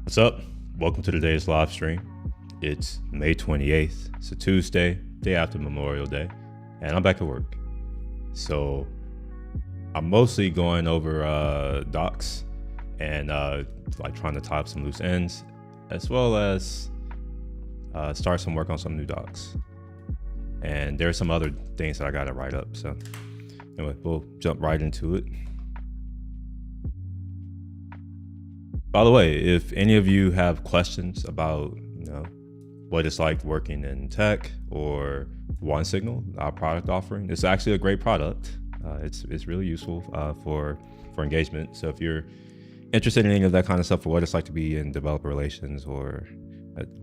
What's up? Welcome to today's live stream. It's May 28th. It's a Tuesday, day after Memorial Day, and I'm back at work. So I'm mostly going over docs and like trying to tie up some loose ends, as well as start some work on some new docs. And there's some other things that I gotta write up. So anyway, we'll jump right into it. By the way, if any of you have questions about, what it's like working in tech or OneSignal, our product offering, it's actually a great product. It's really useful for engagement. So if you're interested in any of that kind of stuff, for what it's like to be in developer relations or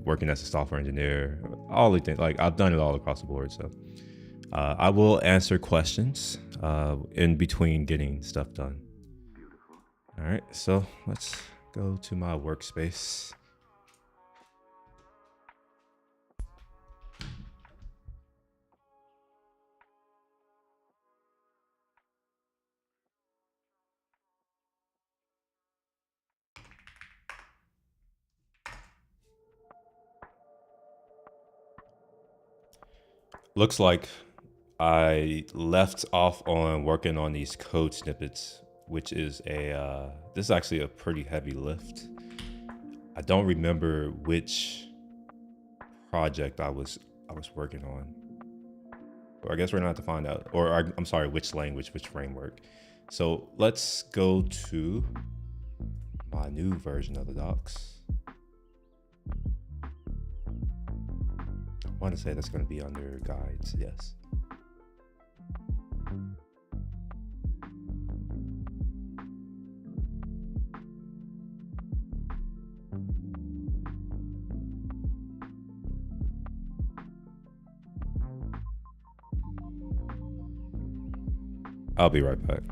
working as a software engineer, all the things, like I've done it all across the board. So I will answer questions in between getting stuff done. All right, so let's go to my workspace. Looks like I left off on working on these code snippets, which is this is actually a pretty heavy lift. I don't remember which project I was working on. Or I guess we're gonna have to find out. Or I'm sorry, which language, which framework. So let's go to my new version of the docs. I want to say that's going to be under guides, yes. I'll be right back.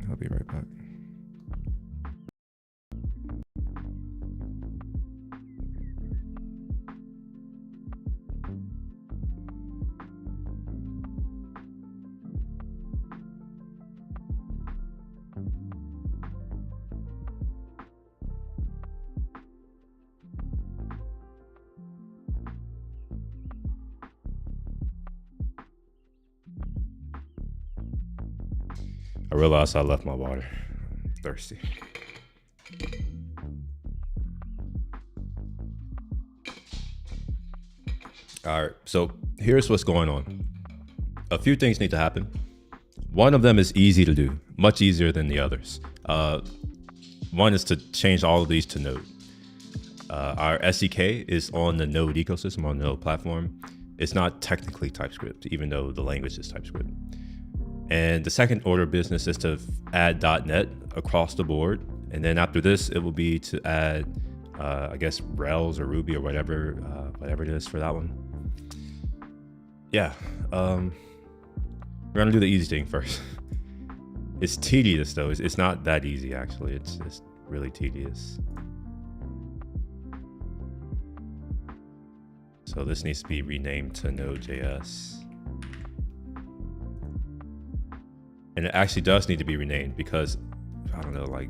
I realized I left my water. I'm thirsty. All right, so here's what's going on. A few things need to happen. One of them is easy to do, much easier than the others. One is to change all of these to Node. Our SDK is on the Node ecosystem, on the Node platform. It's not technically TypeScript, even though the language is TypeScript. And the second order of business is to add .NET across the board. And then after this, it will be to add, I guess, Rails or Ruby or whatever it is for that one. Yeah, we're gonna do the easy thing first. It's tedious though. It's not that easy actually. It's really tedious. So this needs to be renamed to Node.js. And it actually does need to be renamed because, I don't know, like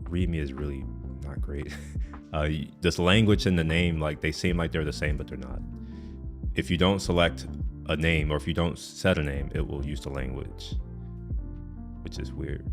README is really not great. This language and the name, like they seem like they're the same, but they're not. If you don't select a name or if you don't set a name, it will use the language, which is weird.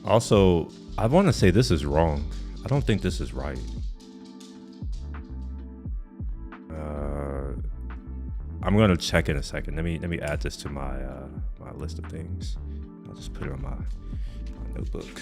Also, I want to say this is wrong. I don't think this is right. I'm gonna check in a second. Let me add this to my my list of things. I'll just put it on my notebook.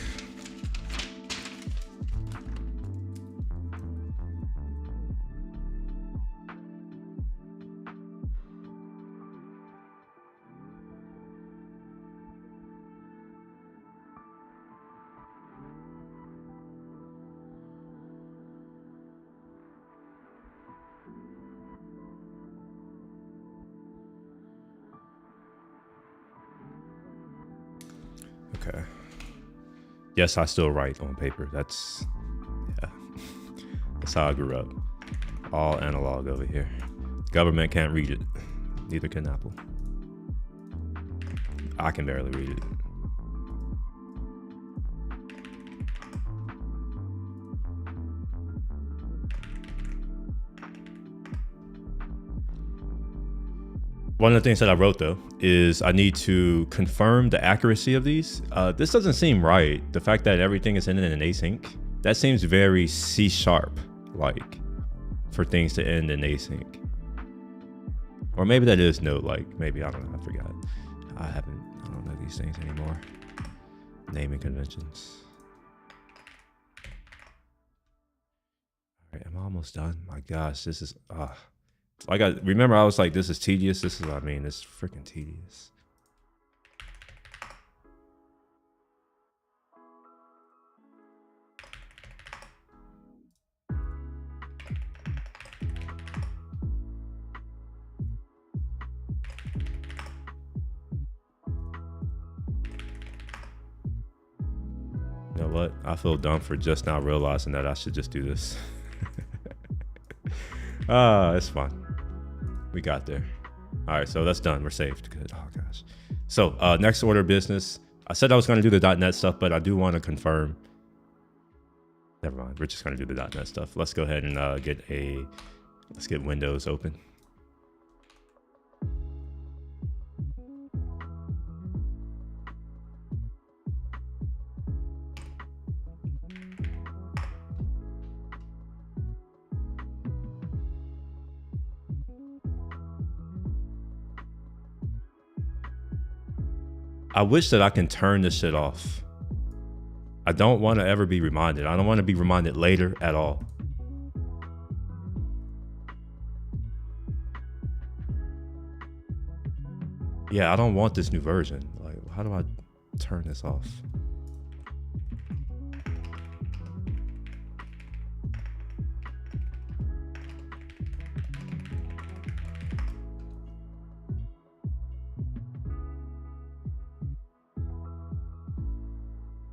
Okay. Yes, I still write on paper. That's how I grew up. All analog over here. Government can't read it. Neither can Apple. I can barely read it. One of the things that I wrote though is I need to confirm the accuracy of these. This doesn't seem right. The fact that everything is ending in async, that seems very C# like for things to end in async. Or maybe that is Node like. Maybe, I don't know, I forgot. I don't know these things anymore. Naming conventions. All right, am I almost done? My gosh, this is remember I was like, this is tedious. This is what I mean, it's freaking tedious. You know what? I feel dumb for just now realizing that I should just do this. It's fun. We got there. All right, so that's done. We're saved. Good. Oh gosh. So next order of business. I said I was going to do the .NET stuff, but I do want to confirm. Never mind. We're just going to do the .NET stuff. Let's go ahead and let's get Windows open. I wish that I can turn this shit off. I don't want to ever be reminded. I don't want to be reminded later at all. Yeah, I don't want this new version. Like, how do I turn this off?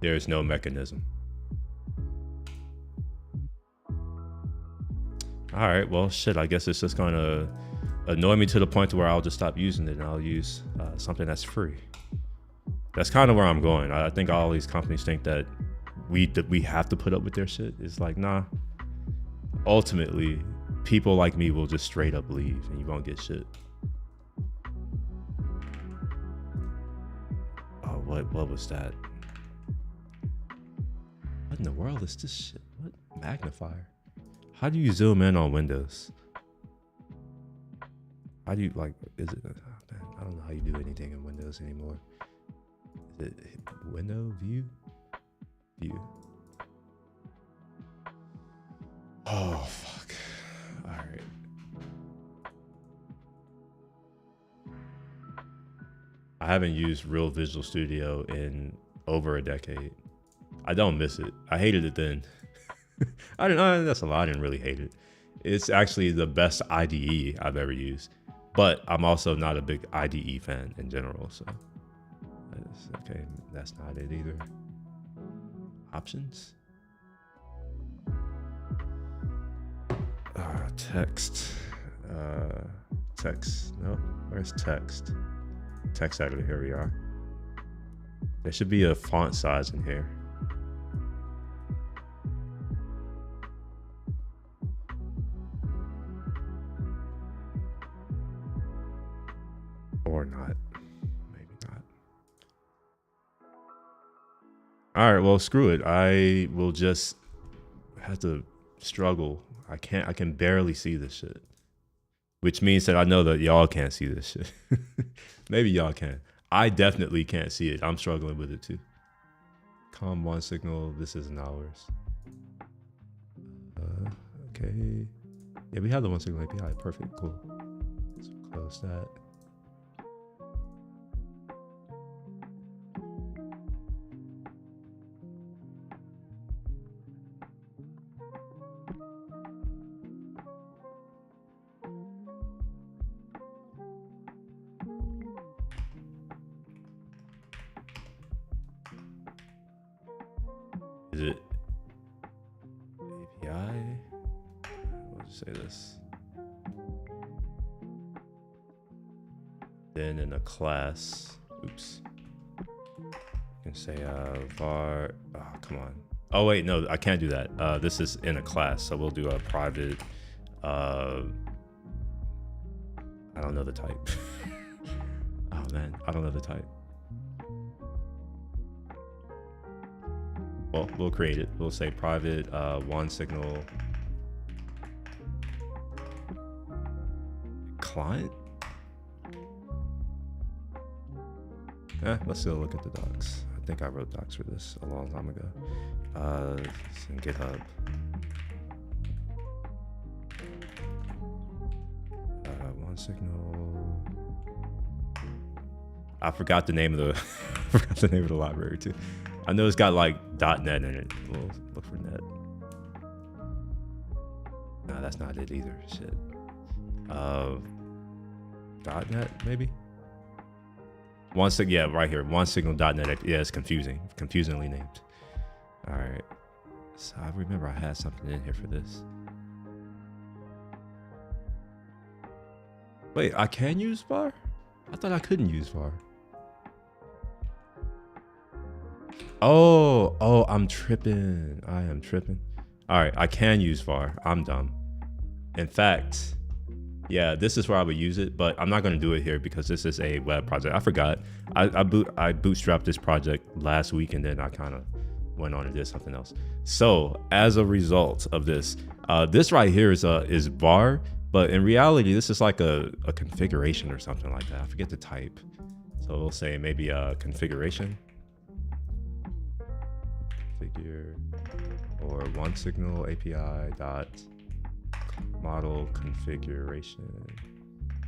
There's no mechanism. All right, well, shit, I guess it's just gonna annoy me to the point to where I'll just stop using it and I'll use something that's free. That's kind of where I'm going. I think all these companies think that we have to put up with their shit. It's like, nah. Ultimately, people like me will just straight up leave and you won't get shit. Oh, what was that? What in the world is this shit? What magnifier? How do you zoom in on Windows? How do you is it, I don't know how you do anything in Windows anymore. Is it window, view? View. Oh, fuck. All right. I haven't used Real Visual Studio in over a decade. I don't miss it. I hated it then. That's a lie. I didn't really hate it. It's actually the best IDE I've ever used. But I'm also not a big IDE fan in general. So, okay, that's not it either. Options. Text. Text. No, where's text? Text editor. Here we are. There should be a font size in here. Or not. Maybe not. All right, well, screw it. I will just have to struggle. I can barely see this shit. which means that I know that y'all can't see this shit. Maybe y'all can. I definitely can't see it. I'm struggling with it too. Com1 signal. This isn't ours. Okay. Yeah, we have the one signal API. Perfect. Cool. So close that. Is it API? I'll just say this. Then in a class, oops. You can say var. Oh, come on. Oh wait, no, I can't do that. This is in a class, so we'll do a private. I don't know the type. Oh man, I don't know the type. Well, we'll create it. We'll say private one signal client. Let's still look at the docs. I think I wrote docs for this a long time ago. It's in GitHub. One signal. I forgot the name of the library too. I know it's got like .NET in it. We'll look for net. Nah, that's not it either. Shit. .NET maybe. Yeah, right here. One signal.net. Yeah, it's confusingly named. All right. So I remember I had something in here for this. Wait, I can use var? I thought I couldn't use var. Oh, I'm tripping. I am tripping. All right, I can use var. I'm dumb. In fact, yeah, this is where I would use it, but I'm not going to do it here because this is a web project. I forgot. I bootstrapped this project last week, and then I kind of went on and did something else. So as a result of this, this right here is var, but in reality, this is like a configuration or something like that. I forget the type. So we'll say maybe a configuration. Figure or one signal API dot model configuration.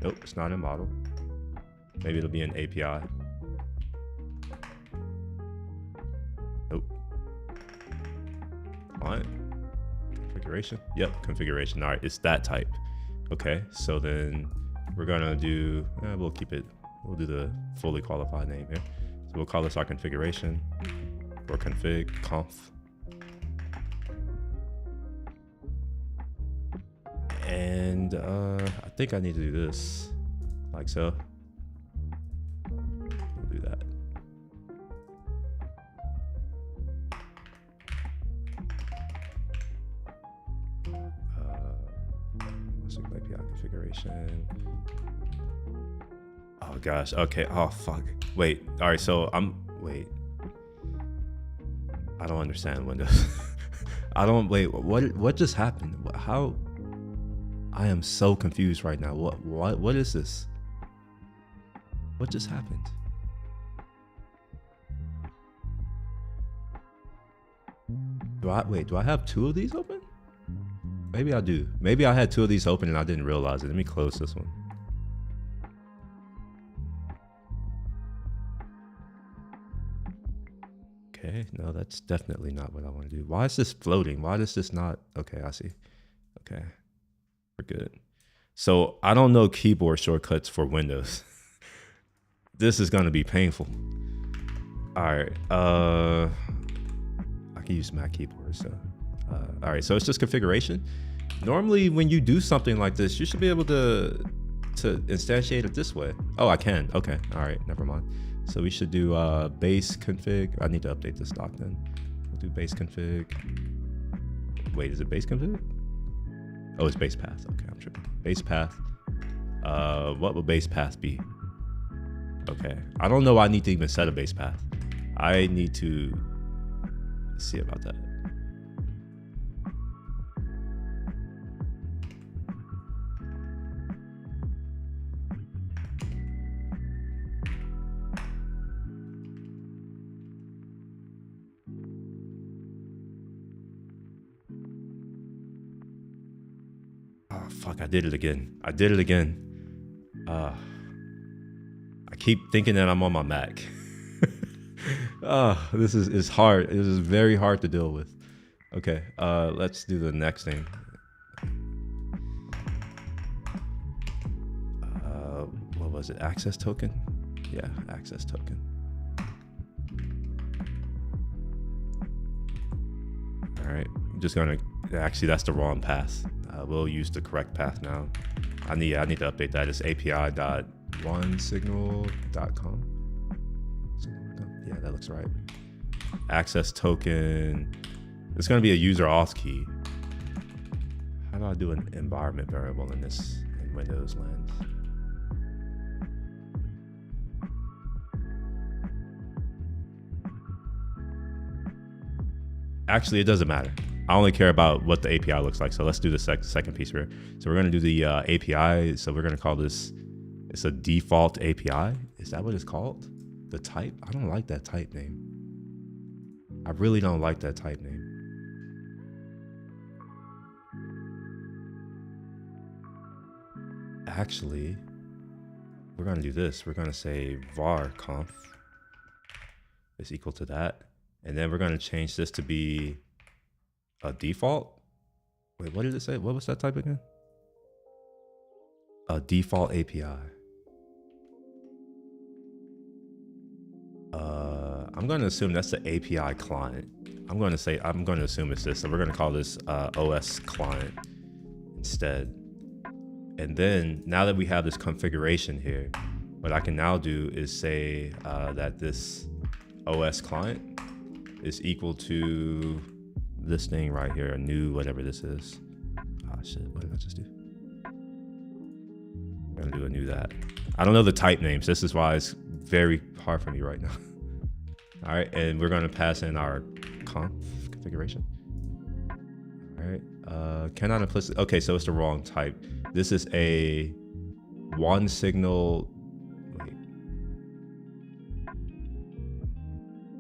Nope, it's not a model. Maybe it'll be an API. Nope. Client configuration. Yep, configuration. All right, it's that type. Okay, so then we're gonna do. We'll keep it. We'll do the fully qualified name here. So we'll call this our configuration. Or conf. And I think I need to do this like so. We'll do that. API configuration. Oh gosh. Okay. Oh fuck. Wait. All right. So wait. I don't understand Windows. What just happened? How? I am so confused right now. What is this? What just happened? Do I have two of these open? Maybe I do. Maybe I had two of these open and I didn't realize it. Let me close this one. Okay, no, that's definitely not what I want to do. Why is this floating? Why does this not? Okay, I see. Okay, we're good. So I don't know keyboard shortcuts for Windows. This is going to be painful. All right, I can use Mac keyboard. So, all right, so it's just configuration. Normally, when you do something like this, you should be able to instantiate it this way. Oh, I can. Okay, all right, never mind. So we should do base config. I need to update this doc then. We'll do base config. Wait, is it base config? Oh, it's base path. Okay, I'm tripping. Base path. What will base path be? Okay, I don't know. I need to even set a base path. I need to see about that. fuck, I did it again. I did it again. I keep thinking that I'm on my Mac. This is hard. This is very hard to deal with. Okay, let's do the next thing. What was it? Access token? Yeah, access token. All right, I'm just gonna, actually that's the wrong path. We'll use the correct path now. I need to update that. It's api.onesignal.com. Yeah, that looks right. Access token. It's gonna be a user auth key. How do I do an environment variable in this in Windows land? Actually, it doesn't matter. I only care about what the API looks like. So let's do the second piece here. So we're gonna do the API. So we're gonna call this, it's a default API. Is that what it's called? The type? I don't like that type name. I really don't like that type name. Actually, we're gonna do this. We're gonna say var conf is equal to that. And then we're gonna change this to be a default. Wait, what did it say? What was that type again? A default API. I'm gonna assume that's the API client. I'm gonna assume it's this. So we're gonna call this OS client instead. And then now that we have this configuration here, what I can now do is say that this OS client is equal to this thing right here, a new whatever this is. Ah, shit, what did I just do? I'm gonna do a new that. I don't know the type names. This is why it's very hard for me right now. All right, and we're gonna pass in our conf configuration. All right, cannot implicit. Okay, so it's the wrong type. This is a one signal. Wait.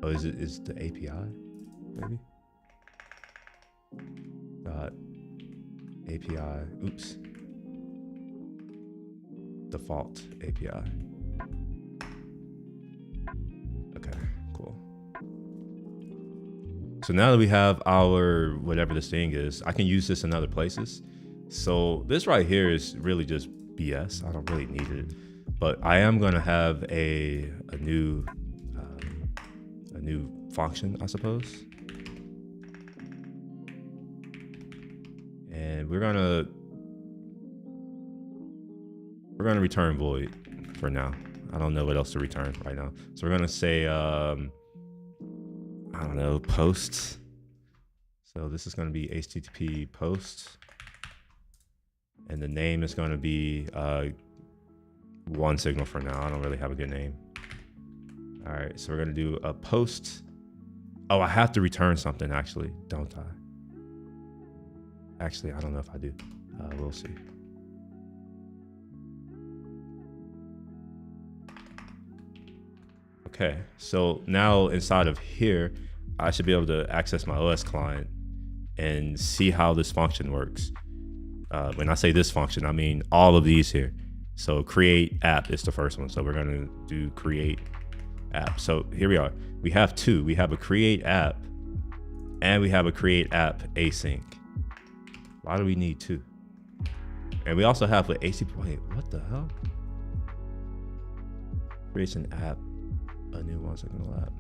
Oh, is the API, maybe? Dot API. Oops. Default API. Okay, cool. So now that we have our whatever this thing is, I can use this in other places. So this right here is really just BS. I don't really need it, but I am gonna have a new function, I suppose. And we're gonna return void for now. I don't know what else to return right now. So we're gonna say, I don't know, post. So this is gonna be HTTP post. And the name is gonna be one signal for now. I don't really have a good name. All right, so we're gonna do a post. Oh, I have to return something actually, don't I? Actually, I don't know if I do. We'll see. Okay, so now inside of here, I should be able to access my OS client and see how this function works. When I say this function, I mean all of these here. So create app is the first one. So we're gonna do create app. So here we are. We have two. We have a create app and we have a create app async. Why do we need two? And we also have an ACP. Wait, what the hell? Creates an app, a new one signal app.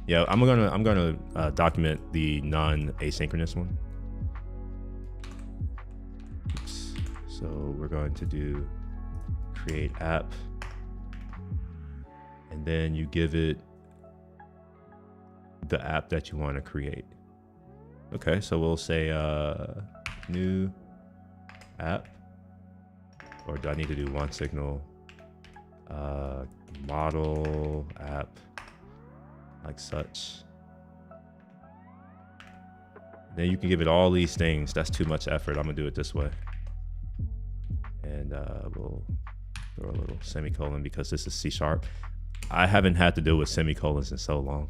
Yeah, I'm gonna document the non-asynchronous one. Oops. So we're going to do create app, and then you give it the app that you want to create. Okay, so we'll say new app, or do I need to do one signal? Model app, like such. Then you can give it all these things. That's too much effort. I'm gonna do it this way. And we'll throw a little semicolon because this is C#. I haven't had to deal with semicolons in so long.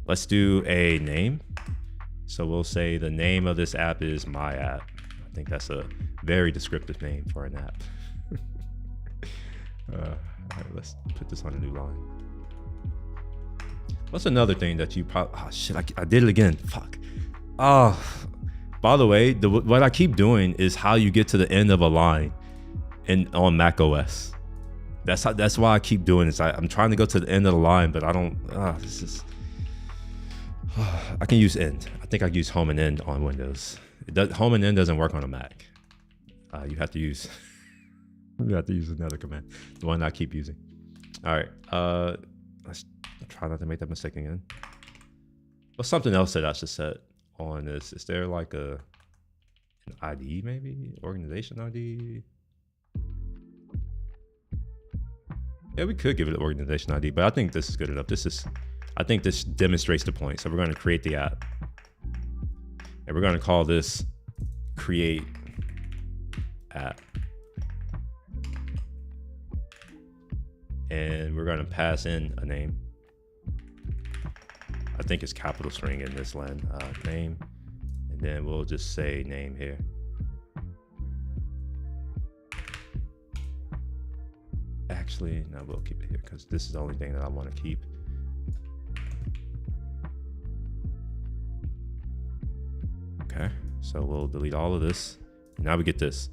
Let's do a name. So we'll say the name of this app is My App. I think that's a very descriptive name for an app. All right, let's put this on a new line. What's another thing that you probably, oh shit, I did it again, fuck. Oh, by the way, what I keep doing is how you get to the end of a line on Mac OS. That's why I keep doing this. I'm trying to go to the end of the line, but I don't, this is, I can use end. I think I use home and end on Windows. Home and end doesn't work on a Mac. You have to use another command, the one I keep using. All right, let's try not to make that mistake again. What's something else that I should set on this? Is there like an ID maybe? Organization ID? Yeah, we could give it an organization ID, but I think this is good enough. I think this demonstrates the point. So we're going to create the app. And we're going to call this create app. And we're going to pass in a name. I think it's capital string in this line, name. And then we'll just say name here. Actually, no, we'll keep it here because this is the only thing that I want to keep. Okay, so we'll delete all of this. Now we get this.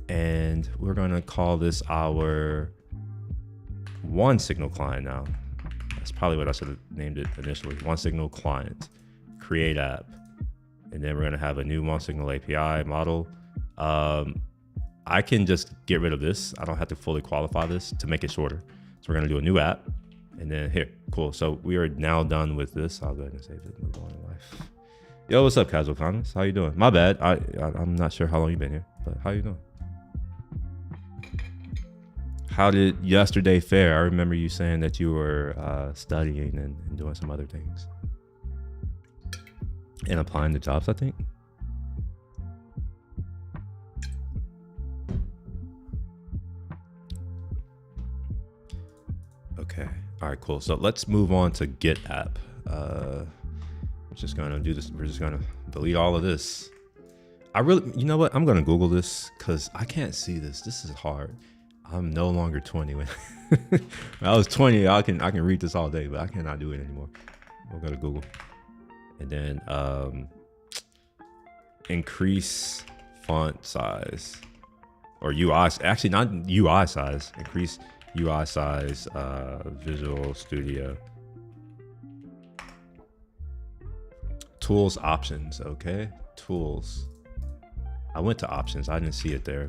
And we're gonna call this our one signal client now. That's probably what I should have named it initially. One signal client, create app. And then we're gonna have a new one signal API model. I can just get rid of this. I don't have to fully qualify this to make it shorter. So we're gonna do a new app. And then here, cool. So we are now done with this. I'll go ahead and save it, move on in life. Yo, what's up, Casual Economist? How you doing? My bad. I'm not sure how long you've been here, but how you doing? How did yesterday fare? I remember you saying that you were studying and doing some other things. And applying to jobs, I think. Okay. All right, cool. So let's move on to Get app. We're just gonna do this. We're just gonna delete all of this. You know what? I'm gonna Google this because I can't see this. This is hard. I'm no longer 20. When I was 20, I can read this all day, but I cannot do it anymore. We'll go to Google. And then increase font size or UI, actually not UI size, increase UI size, Visual Studio. Tools options, okay. Tools. I went to options, I didn't see it there.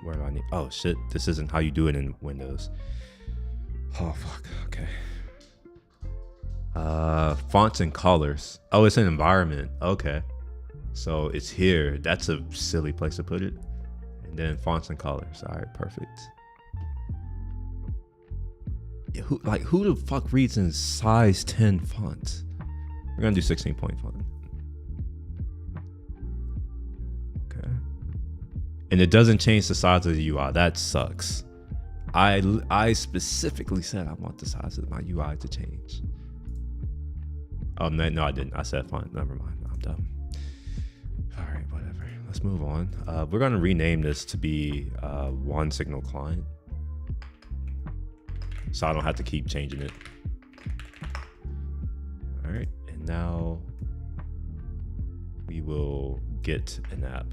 Where do I need, oh shit, this isn't how you do it in Windows. Oh fuck, okay. Fonts and colors. Oh, it's an environment. Okay, so it's here. That's a silly place to put it. And then fonts and colors. All right, perfect. Yeah, who the fuck reads in size 10 font? We're gonna do 16-point font. Okay. And it doesn't change the size of the UI. That sucks. I specifically said I want the size of my UI to change. Oh, no, I didn't. I said font. Never mind. I'm dumb. All right, whatever. Let's move on. We're going to rename this to be one signal client. So I don't have to keep changing it. All right. And now we will get an app.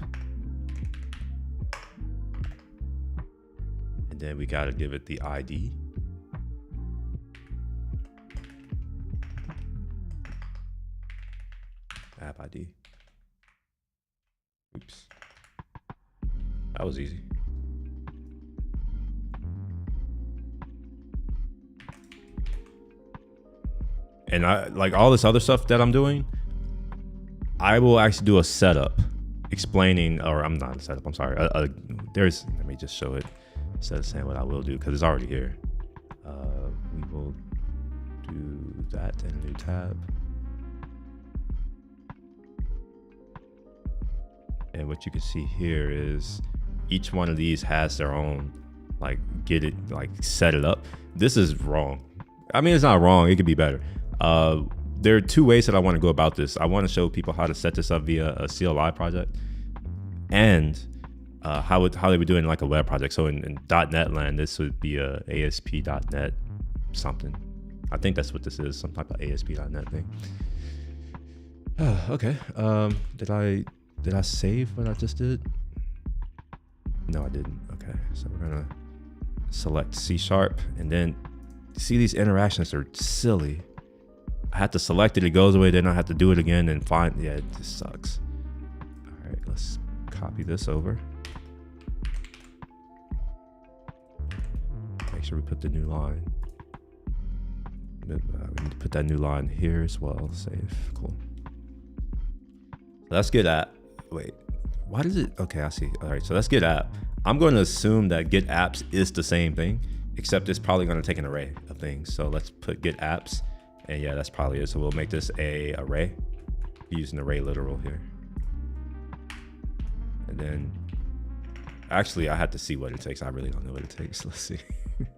And then we got to give it the ID. App ID. Oops. That was easy. And I like all this other stuff that I'm doing. I will actually do a setup explaining, or I'm not a setup, I'm sorry. Let me just show it instead of saying what I will do because it's already here. We will do that in a new tab. And what you can see here is each one of these has their own, like, set it up. This is wrong. I mean, it's not wrong. It could be better. there are two ways that I want to go about this. I want to show people how to set this up via a CLI project, and how they would do it in like a web project. So in .NET land, this would be a ASP.NET something. I think that's what this is, some type of ASP.NET thing. Okay. Did I save what I just did? No, I didn't. Okay, so we're gonna select C#, and then see, these interactions are silly. I have to select it, it goes away, then I have to do it again and find, yeah, it just sucks. All right, let's copy this over. Make sure we put the new line. We need to put that new line here as well. Save, cool. Let's get app. Wait, why does it? Okay, I see. All right, so let's get app. I'm going to assume that get apps is the same thing, except it's probably going to take an array of things. So let's put get apps, and yeah, that's probably it. So we'll make this a array. Use an array literal here, and then actually I have to see what it takes. I really don't know what it takes. Let's see.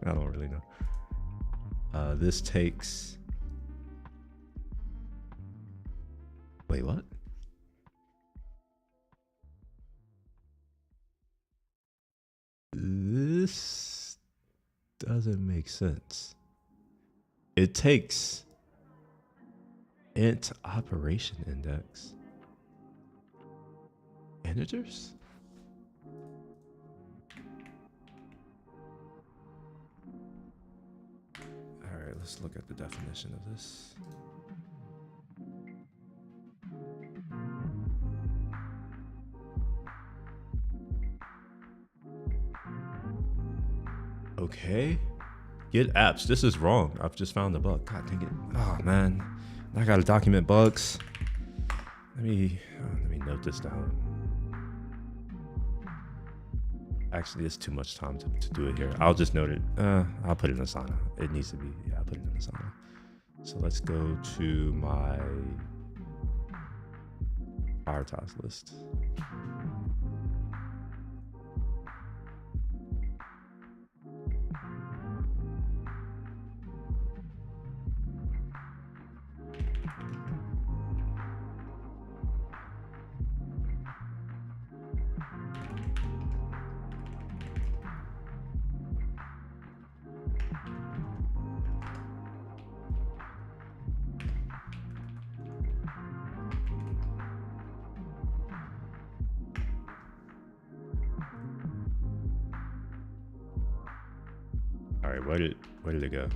I don't really know. This takes. Wait, what? This doesn't make sense. It takes int operation index. Integers? All right, let's look at the definition of this. Okay, get apps. This is wrong. I've just found the bug. God dang it. Oh man, I gotta document bugs. Let me note this down. Actually, it's too much time to do it here. I'll just note it. I'll put it in Asana. It needs to be, yeah, I'll put it in Asana. So let's go to my prioritize list. All right, where did it go?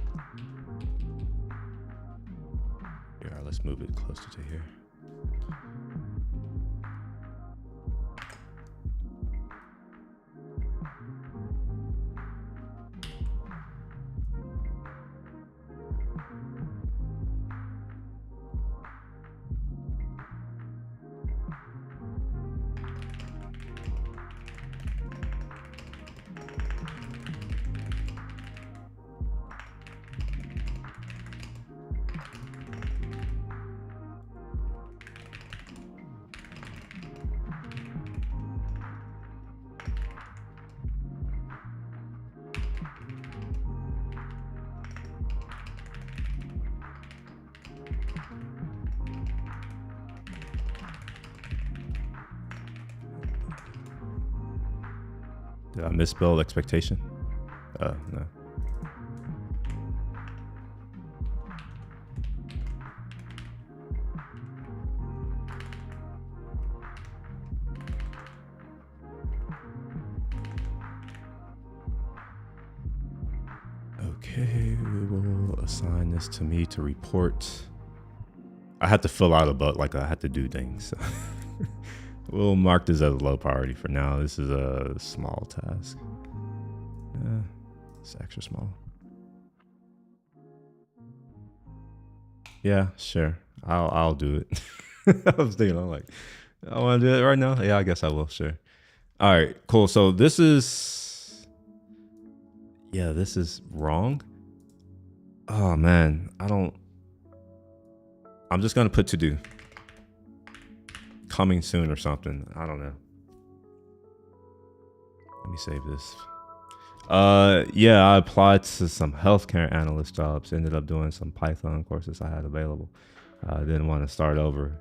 Yeah, let's move it closer to here. Did I misspell expectation? No. Okay, we will assign this to me to report. I had to fill out a bug, like I had to do things. So. We'll mark this as a low priority for now. This is a small task. It's extra small. Yeah, sure. I'll do it. I was thinking, I'm like, I want to do it right now. Yeah, I guess I will. Sure. All right, cool. So this is, yeah, this is wrong. Oh man, I'm just gonna put to do. Coming soon or something. I don't know. Let me save this. Yeah, I applied to some healthcare analyst jobs. Ended up doing some Python courses I had available. I didn't want to start over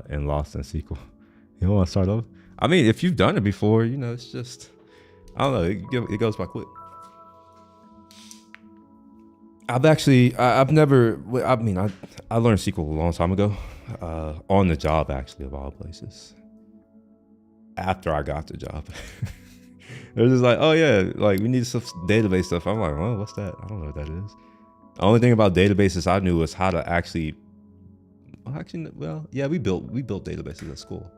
and lost in SQL. You don't want to start over? I mean, if you've done it before, you know, it's just, I don't know, it goes by quick. I've never, I mean, I learned SQL a long time ago, on the job, actually, of all places. After I got the job. They're just like, oh yeah, like we need some database stuff. I'm like, oh, what's that? I don't know what that is. The only thing about databases I knew was how to actually, well, yeah, we built databases at school.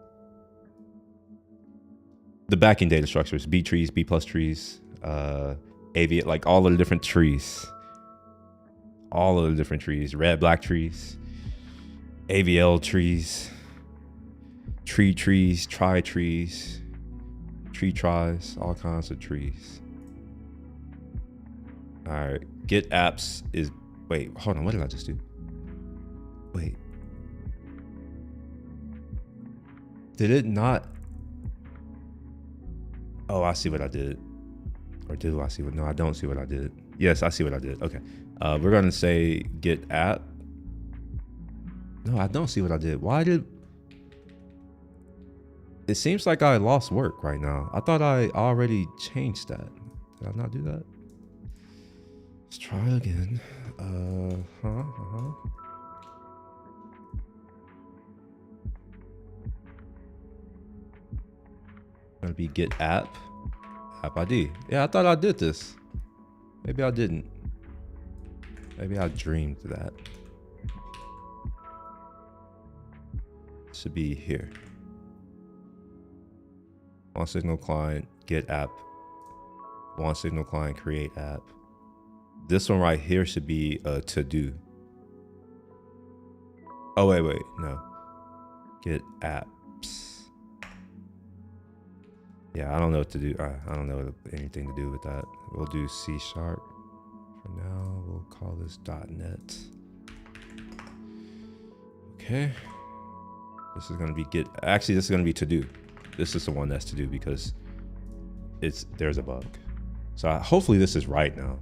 The backing data structures, B trees, B plus trees, aviate, like all of the different trees. All of the different trees, red, black trees, AVL trees, tree trees, tri trees, tree tries, all kinds of trees. All right, get apps is, wait, hold on, what did I just do? Wait. Did it not? Oh, I see what I did. Or do I see what, no, I don't see what I did. Yes, I see what I did, okay. We're gonna say get app. No, I don't see what I did. Why did, it seems like I lost work right now. I thought I already changed that. Did I not do that? Let's try again. Gonna be get app ID. Yeah, I thought I did this. Maybe I didn't. Maybe I dreamed that. Should be here. On signal client, get app. On signal client, create app. This one right here should be a to do. Oh, wait, no. Get apps. Yeah, I don't know what to do. I don't know anything to do with that. We'll do C#. For now, we'll call this .NET. Okay. This is gonna be get, actually this is gonna be to do. This is the one that's to do because there's a bug. So hopefully this is right now.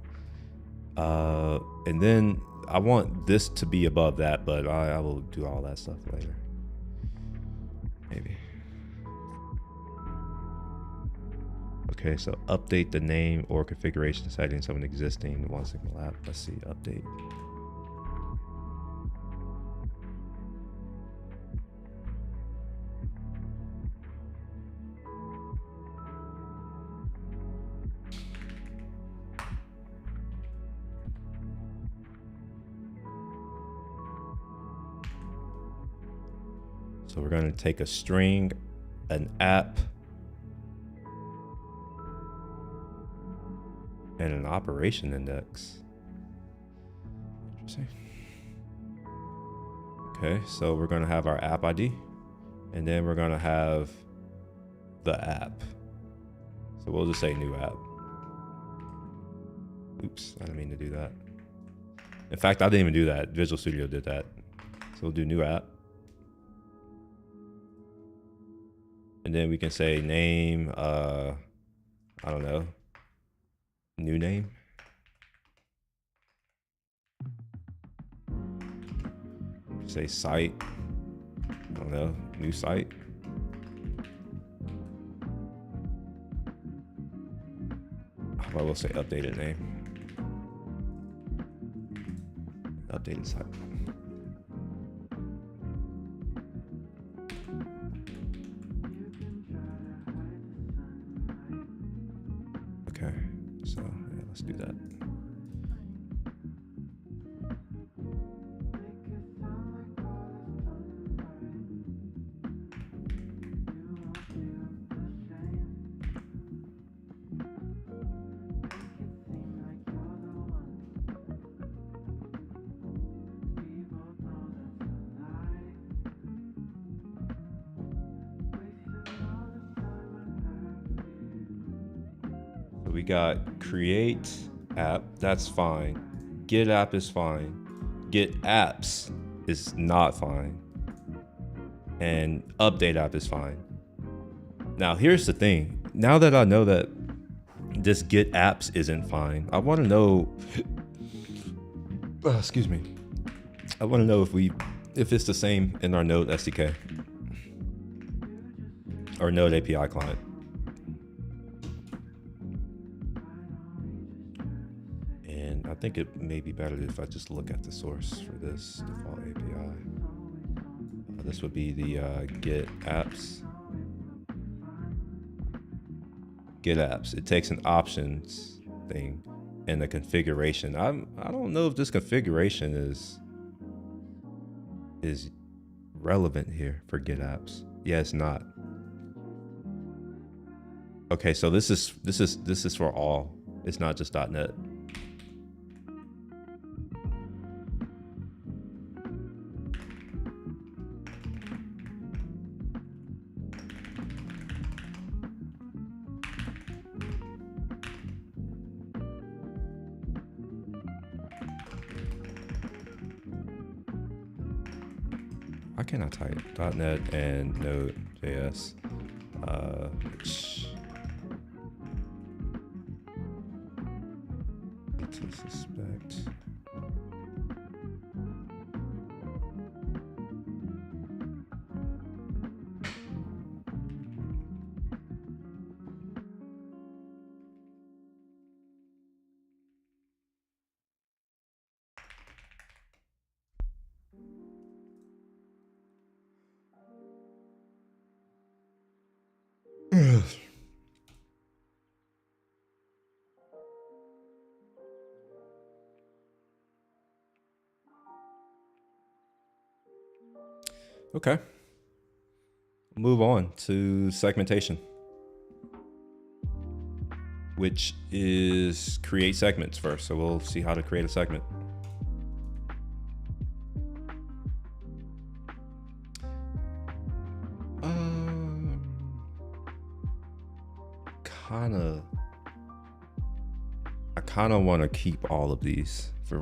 And then I want this to be above that, but I will do all that stuff later. Maybe. Okay, so update the name or configuration settings of an existing OneSignal app. Let's see, update. So we're going to take a string, an app, and an operation index. Interesting. Okay, so we're going to have our app ID, and then we're going to have the app. So we'll just say new app. Oops, I didn't mean to do that. In fact, I didn't even do that. Visual Studio did that. So we'll do new app. And then we can say name, I don't know, new name. Say site, I don't know, new site. I will say updated name. Updated site. Okay, so yeah, let's do that. We got create app, that's fine. Get app is fine. Get apps is not fine. And update app is fine. Now here's the thing. Now that I know that this get apps isn't fine, I want to know, excuse me. I want to know if we if it's the same in our Node SDK or Node API client. And I think it may be better if I just look at the source for this default API. This would be the get apps. Get apps. It takes an options thing and the configuration. I don't know if this configuration is relevant here for get apps. Yeah, it's not. Okay, so this is for all. It's not just .NET. Why can't I type .NET and Node.js? To suspect. Okay. Move on to segmentation, which is create segments first. So we'll see how to create a segment. I kind of want to keep all of these for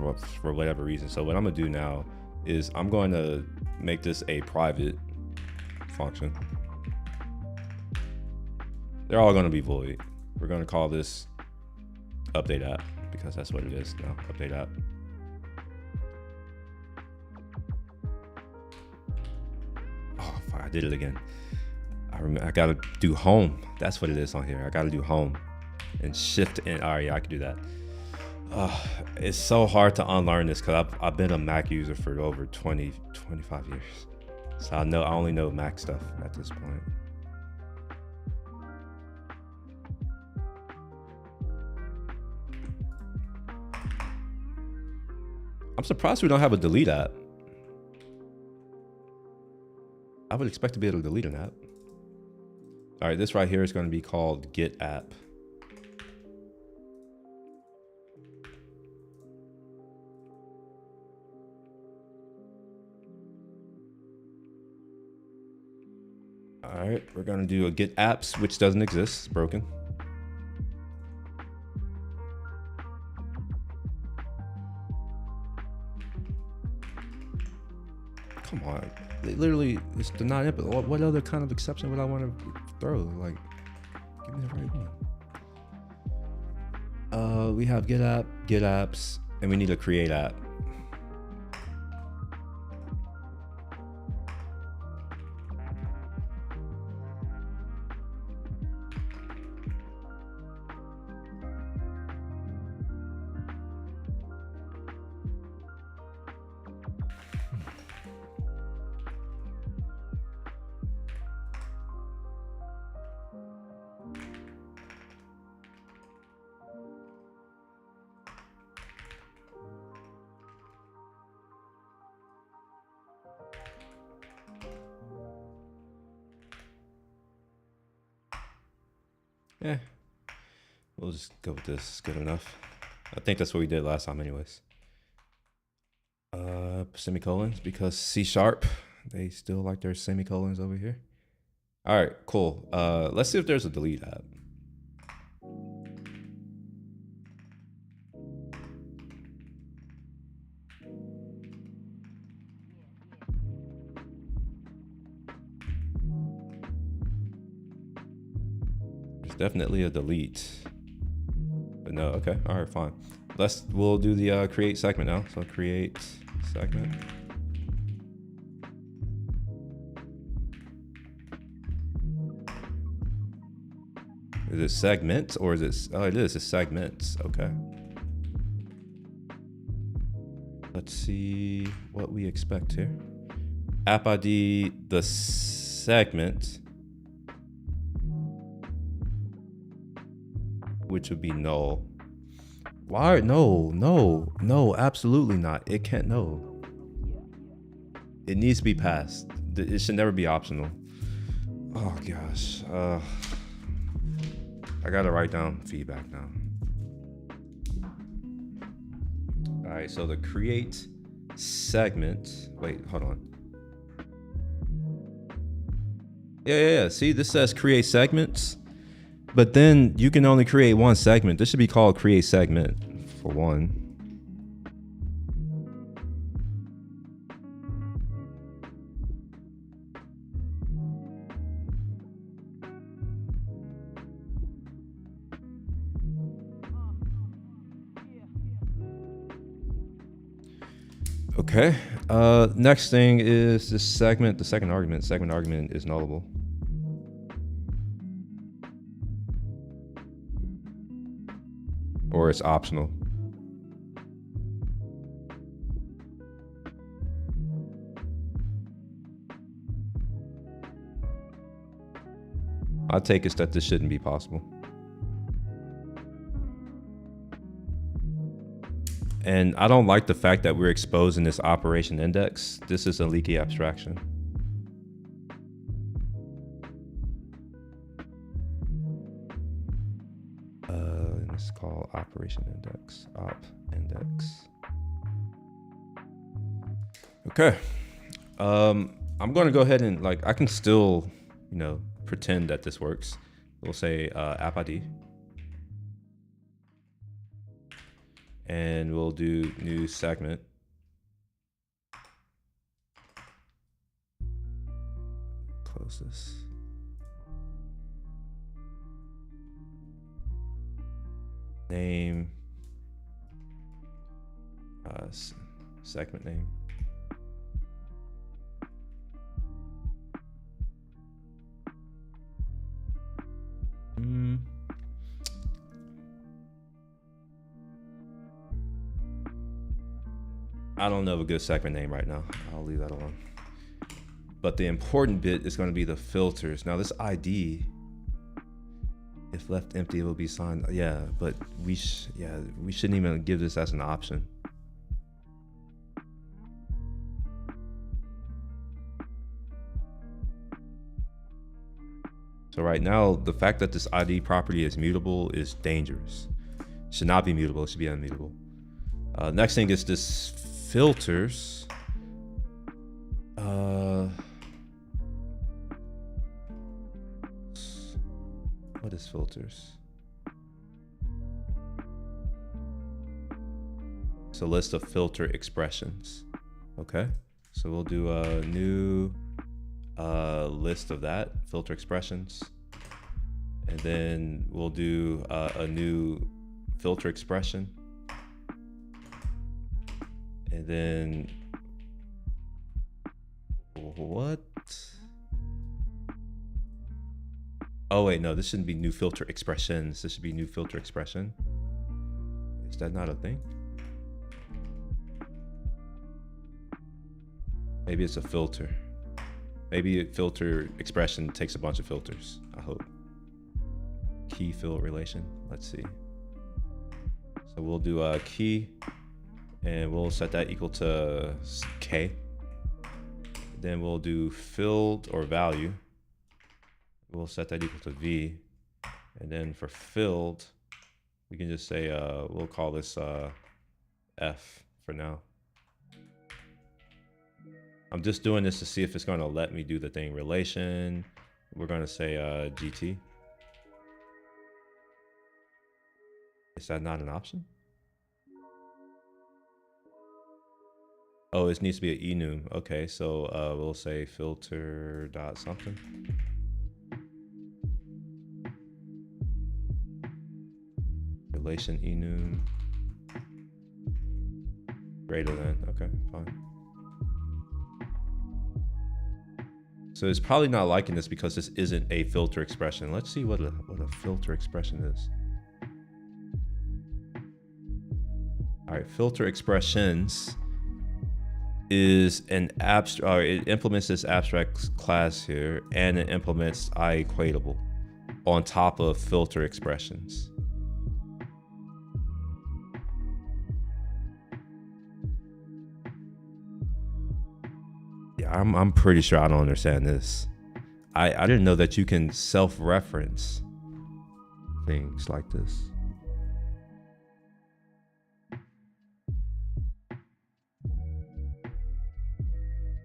whatever reason. So what I'm gonna do now is I'm going to make this a private function. They're all going to be void. We're going to call this update app because that's what it is now. Update app. Oh, fuck, I did it again. I got to do home. That's what it is on here. I got to do home and shift in. All right, yeah, I can do that. It's so hard to unlearn this because I've been a Mac user for over 25 years. So I only know Mac stuff at this point. I'm surprised we don't have a delete app. I would expect to be able to delete an app. All right, this right here is going to be called get app. All right, we're gonna do a get apps, which doesn't exist, it's broken. Come on, literally, it's the not input. What other kind of exception would I want to throw? Like, give me the right one. We have get app, get apps, and we need a create app. Yeah, we'll just go with this. It's good enough. I think that's what we did last time anyways. Semicolons, because C#, they still like their semicolons over here. All right, cool. Let's see if there's a delete app. Definitely a delete, but no. Okay, all right, fine. We'll do the create segment now. So create segment. Is it segments or is it? Oh, it is. It's segments. Okay. Let's see what we expect here. App ID, the segment, which would be null. Why? No, absolutely not. It can't. No. It needs to be passed. It should never be optional. Oh gosh. I gotta write down feedback now. All right, so the create segment. Wait, hold on. Yeah. See, this says create segments, but then you can only create one segment. This should be called create segment for one. Okay. Next thing is this segment, the second argument. Segment argument is nullable. Or it's optional. I take it that this shouldn't be possible. And I don't like the fact that we're exposing this operation index. This is a leaky abstraction. It's called operation index, op index. Okay. I'm going to go ahead and I can still, pretend that this works. We'll say app ID. And we'll do new segment. Close this. Name. Segment name. I don't know a good segment name right now. I'll leave that alone. But the important bit is going to be the filters. Now this ID, if left empty, it will be signed. Yeah, but we shouldn't even give this as an option. So right now, the fact that this ID property is mutable is dangerous. It should not be mutable. It should be unmutable. Next thing is this filters. What is filters? It's a list of filter expressions. Okay, so we'll do a new list of that, filter expressions. And then we'll do a new filter expression. And then what? Oh wait, no, this shouldn't be new filter expressions. This should be new filter expression. Is that not a thing? Maybe it's a filter. Maybe a filter expression takes a bunch of filters, I hope. Key fill relation, let's see. So we'll do a key and we'll set that equal to K. Then we'll do filled or value. We'll set that equal to V. And then for filled, we can just say, we'll call this F for now. I'm just doing this to see if it's going to let me do the thing relation. We're going to say GT. Is that not an option? Oh, it needs to be an enum. Okay, so we'll say filter dot something. Relation enum greater than. Okay, fine. So it's probably not liking this because this isn't a filter expression. Let's see what a filter expression is. All right, filter expressions is an abstract, or it implements this abstract class here, and it implements IEquatable on top of filter expressions. Yeah, I'm pretty sure I don't understand this. I didn't know that you can self-reference things like this.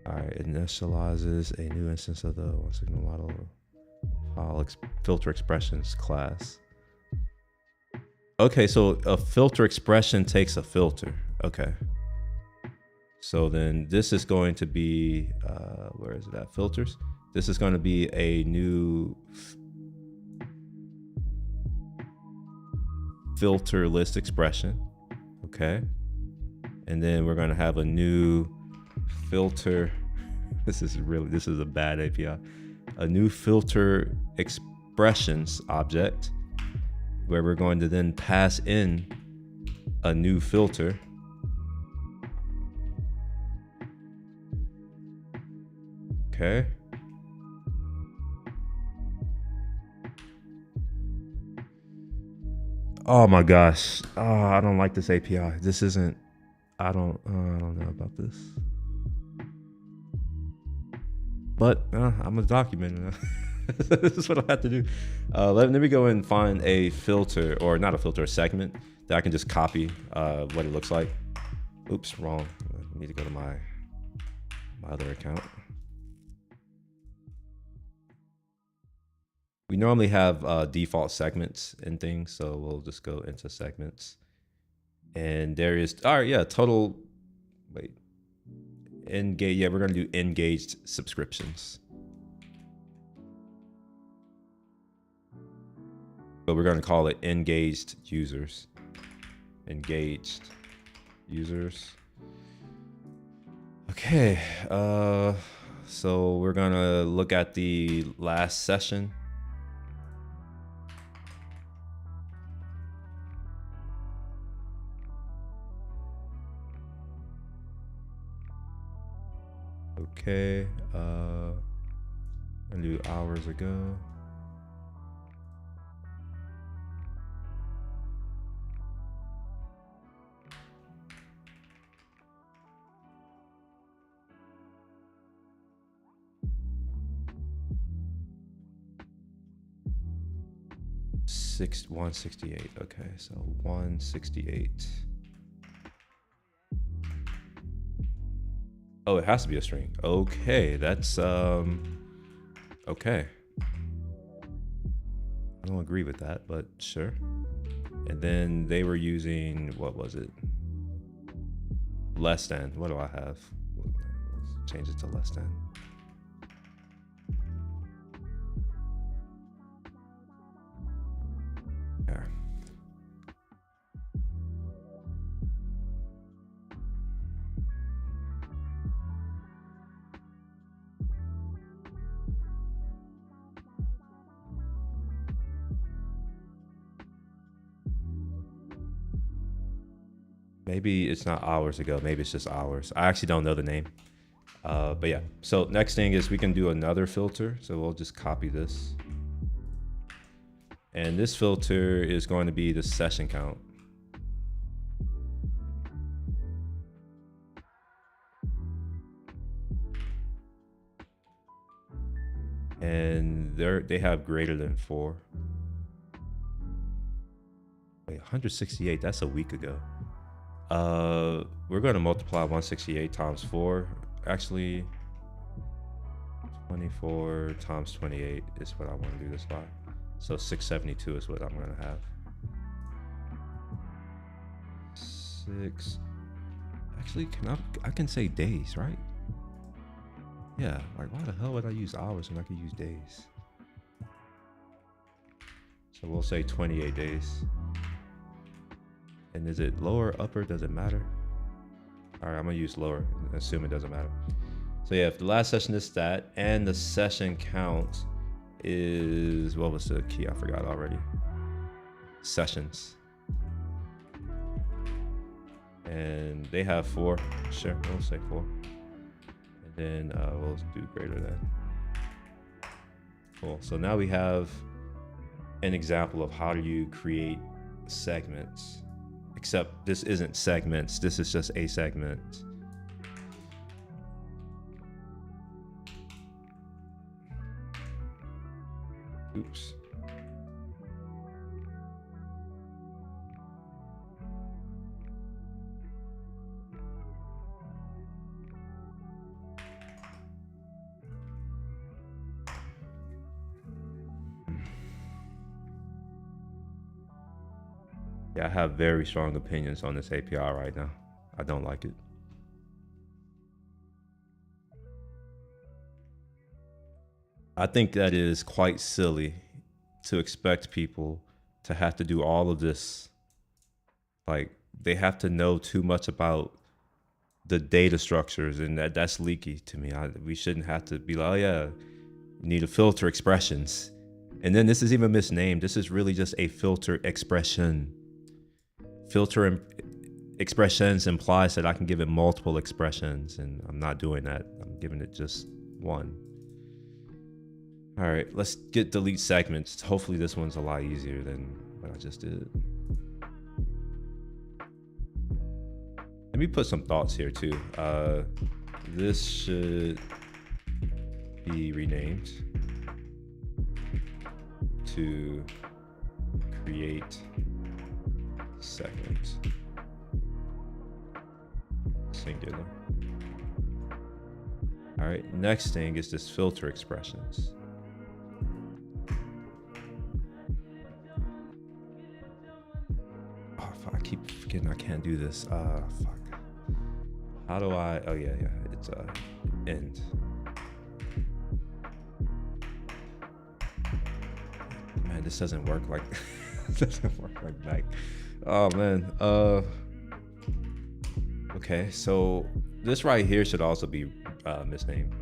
All right, it initializes a new instance of the one signal model file filter expressions class. Okay, so a filter expression takes a filter. Okay. So then this is going to be, where is it at? Filters. This is going to be a new filter list expression. Okay. And then we're going to have a new filter. This is a bad API. A new filter expressions object where we're going to then pass in a new filter. Okay. Oh my gosh. Oh, I don't like this API. This isn't, I don't know about this. But I'm a documenter. This is what I have to do. Let me go and find a filter, or not a filter, a segment that I can just copy what it looks like. Oops, wrong. I need to go to my other account. We normally have default segments and things, so we'll just go into segments. And there is, all right, yeah, total, wait, engage, yeah, we're gonna do engaged subscriptions. But we're gonna call it engaged users. Engaged users. Okay, so we're gonna look at the last session. Okay, I'm gonna do hours ago. Six 168. Okay, so 168. Oh, it has to be a string. Okay, that's okay. I don't agree with that, but sure. And then they were using, what was it? Less than. What do I have? Let's change it to less than. There. Maybe it's not hours ago. Maybe it's just hours. I actually don't know the name. But yeah, so next thing is we can do another filter. So we'll just copy this. And this filter is going to be the session count. And they have greater than 4. Wait, 168, that's a week ago. We're going to multiply 168 times 4. Actually, 24 times 28 is what I want to do this by. So 672 is what I'm going to have. 6. Actually, I can say days, right? Yeah, like why the hell would I use hours when I could use days? So we'll say 28 days. And is it lower, upper? Does it matter? All right, I'm gonna use lower, assume it doesn't matter. So yeah, if the last session is stat and the session count is, what was the key? I forgot already. Sessions. And they have 4. Sure, we'll say 4. And then we'll do greater than. Cool. So now we have an example of how do you create segments. Except this isn't segments. This is just a segment. Oops. Yeah, I have very strong opinions on this API right now. I don't like it. I think that is quite silly to expect people to have to do all of this. Like, they have to know too much about the data structures, and that's leaky to me. We shouldn't have to be like, oh yeah, you need to filter expressions. And then this is even misnamed. This is really just a filter expression. Filter expressions implies that I can give it multiple expressions, and I'm not doing that. I'm giving it just one. All right, let's get delete segments. Hopefully this one's a lot easier than what I just did. Let me put some thoughts here too. This should be renamed to create segments. Singular. All right, next thing is this filter expressions. Oh, fuck, I keep forgetting I can't do this. Fuck. How do I, oh yeah, it's end. Man, this doesn't work like, doesn't work like back. Oh man, okay, so this right here should also be misnamed.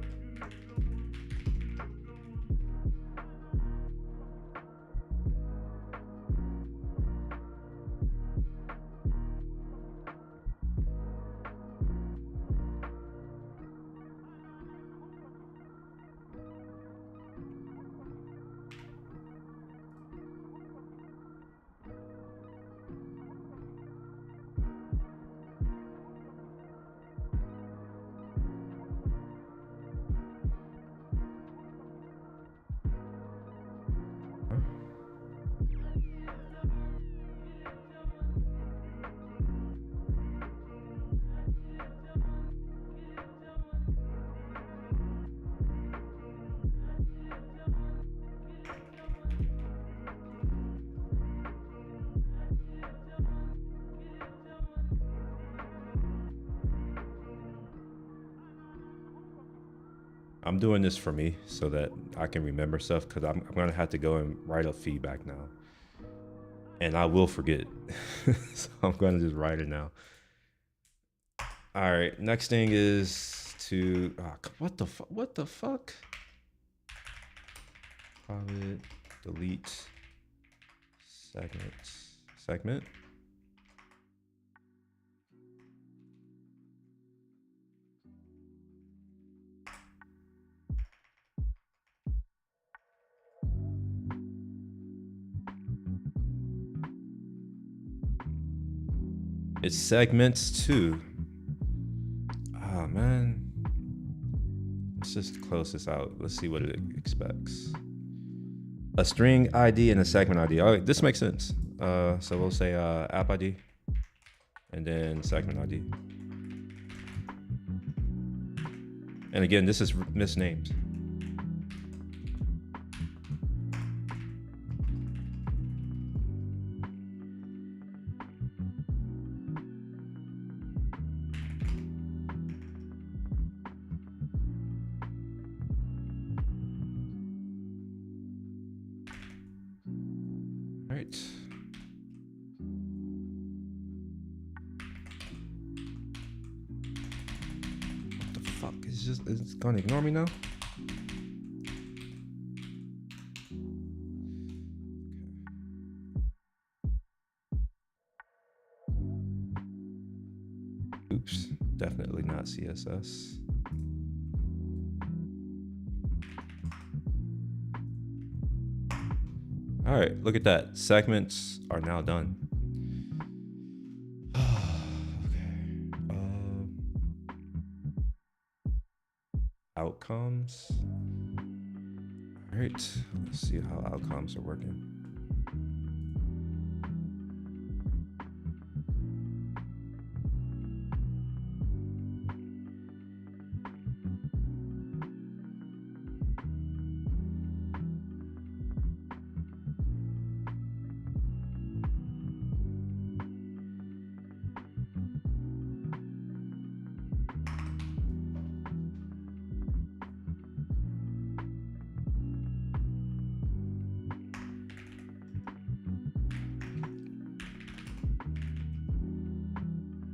I'm doing this for me so that I can remember stuff, because I'm gonna have to go and write up feedback now, and I will forget. So I'm gonna just write it now. All right, next thing is to what the fuck? Private delete segment. It segments too. Oh man. Let's just close this out. Let's see what it expects. A string ID and a segment ID. Oh, this makes sense. So we'll say app ID and then segment ID. And again, this is misnamed. Right. What the fuck is it's gonna ignore me now. Oops, definitely not CSS. All right, look at that. Segments are now done. Okay. Outcomes. All right, let's see how outcomes are working.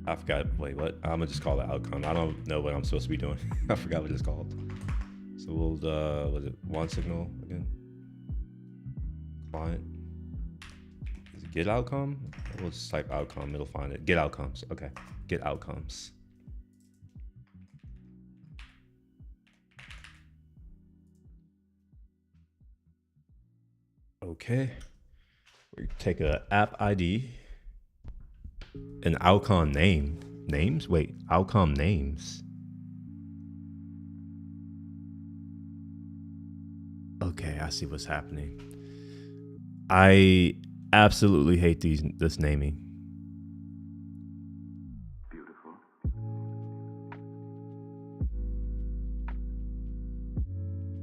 I forgot. Wait, what? I'm gonna just call it outcome. I don't know what I'm supposed to be doing. I forgot what it's called. So we'll was it one signal again? Client. Is it get outcome? We'll just type outcome. It'll find it. Get outcomes. Okay. Get outcomes. Okay. We take a app ID. An outcome name. Names? Wait, outcome names. Okay, I see what's happening. I absolutely hate this naming. Beautiful.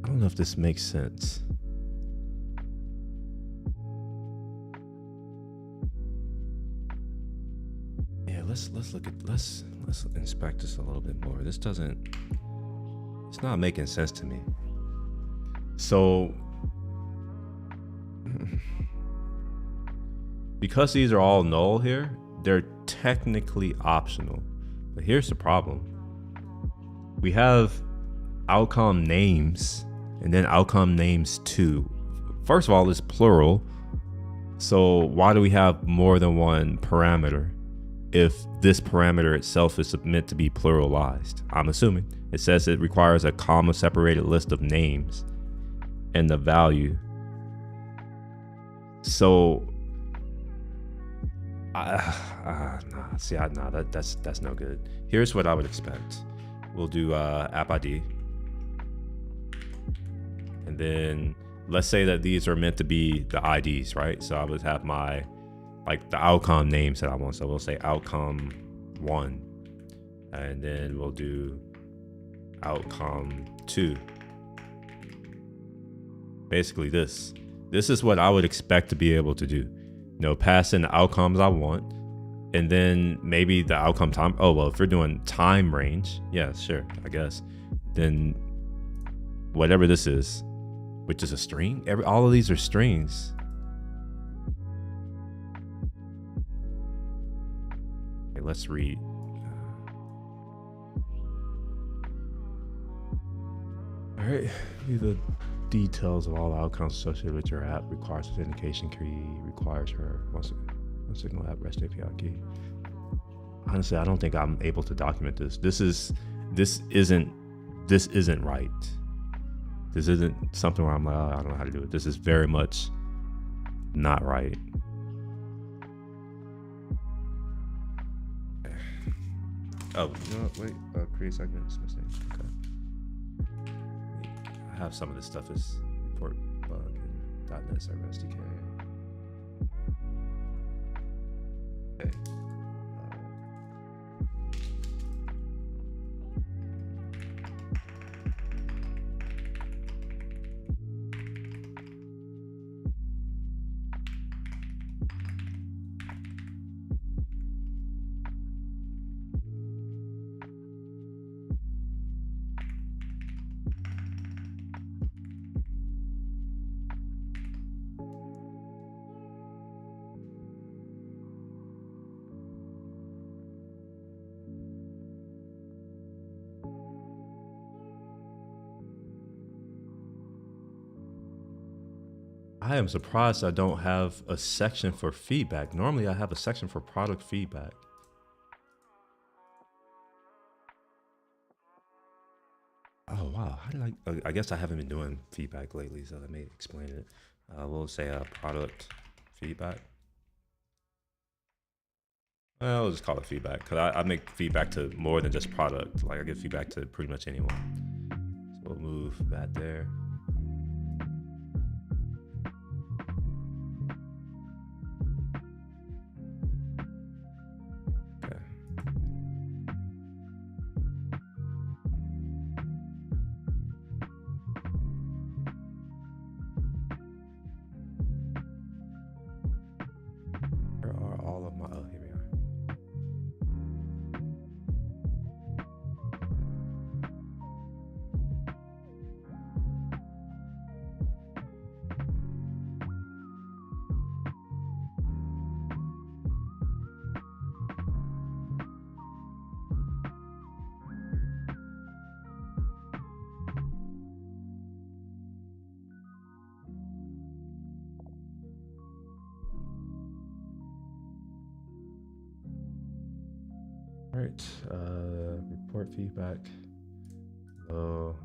I don't know if this makes sense. let's inspect this a little bit more. It's not making sense to me. So because these are all null here, they're technically optional. But here's the problem. We have outcome names and then outcome names too. First of all, it's plural. So why do we have more than one parameter if this parameter itself is meant to be pluralized? I'm assuming. It says it requires a comma separated list of names and the value. So that's no good. Here's what I would expect. We'll do app ID. And then let's say that these are meant to be the IDs, right? So I would have my, like, the outcome names that I want. So we'll say outcome 1. And then we'll do outcome 2. Basically this is what I would expect to be able to do. You know, pass in the outcomes I want. And then maybe the outcome time. Oh, well, if we're doing time range, yeah, sure, I guess. Then whatever this is, which is a string. All of these are strings. Okay, let's read. All right, the details of all outcomes associated with your app. Requires authentication key. Requires her one signal app REST API key. Honestly, I don't think I'm able to document this. This isn't right. This isn't something where I'm like, oh, I don't know how to do it. This is very much not right. Oh, you know what? Wait, create segments missing. Okay. I have some of this stuff as report bug and .NET Server SDK. Okay. I am surprised I don't have a section for feedback. Normally I have a section for product feedback. Oh wow, how did I guess I haven't been doing feedback lately, so that may explain it. We'll say product feedback. I'll just call it feedback because I make feedback to more than just product. Like I give feedback to pretty much anyone. So we'll move that there. Okay. Where are all of my, oh, here we are. All right, report feedback. Oh,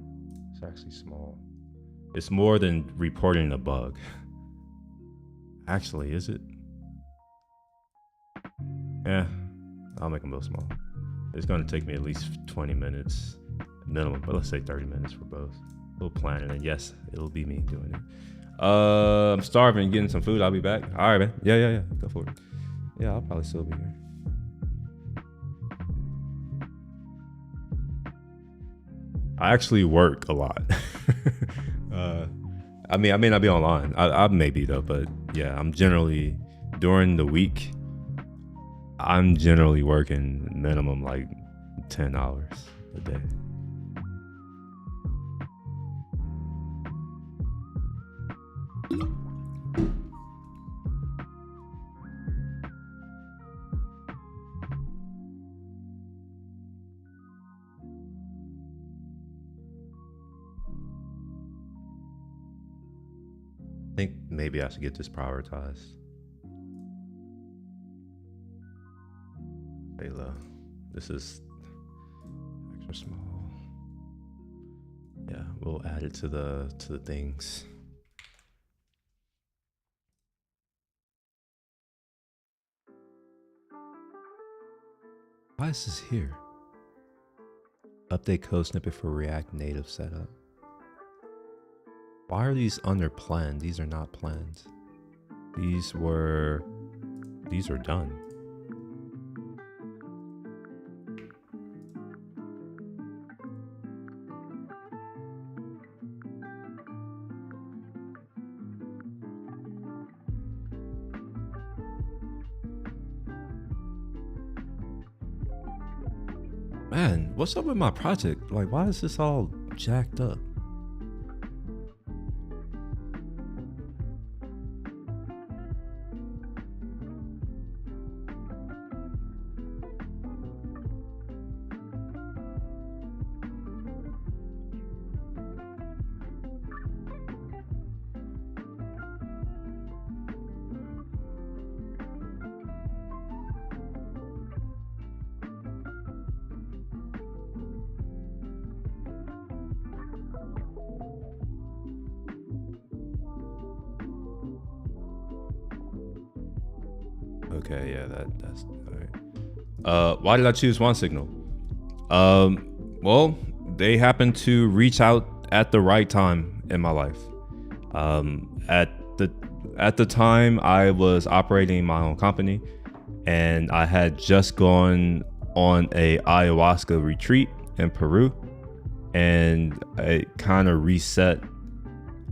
it's actually small. It's more than reporting a bug. Actually, is it? Yeah, I'll make them both small. It's gonna take me at least 20 minutes minimum, but let's say 30 minutes for both. We'll plan it, and yes, it'll be me doing it. I'm starving, getting some food. I'll be back. All right, man. Yeah. Go for it. Yeah, I'll probably still be here. I actually work a lot. I mean, I may not be online. I may be though, but yeah, I'm generally during the week. I'm generally working minimum like 10 hours a day. I think maybe I should get this prioritized. Layla, this is extra small. Yeah, we'll add it to the things. Why is this here? Update code snippet for React Native setup. Why are these under planned? These are not planned. These are done. Man, what's up with my project? Like, why is this all jacked up? Okay, yeah, that's all right. Why did I choose One Signal? Well, they happened to reach out at the right time in my life. At the time, I was operating my own company, and I had just gone on a ayahuasca retreat in Peru, and it kind of reset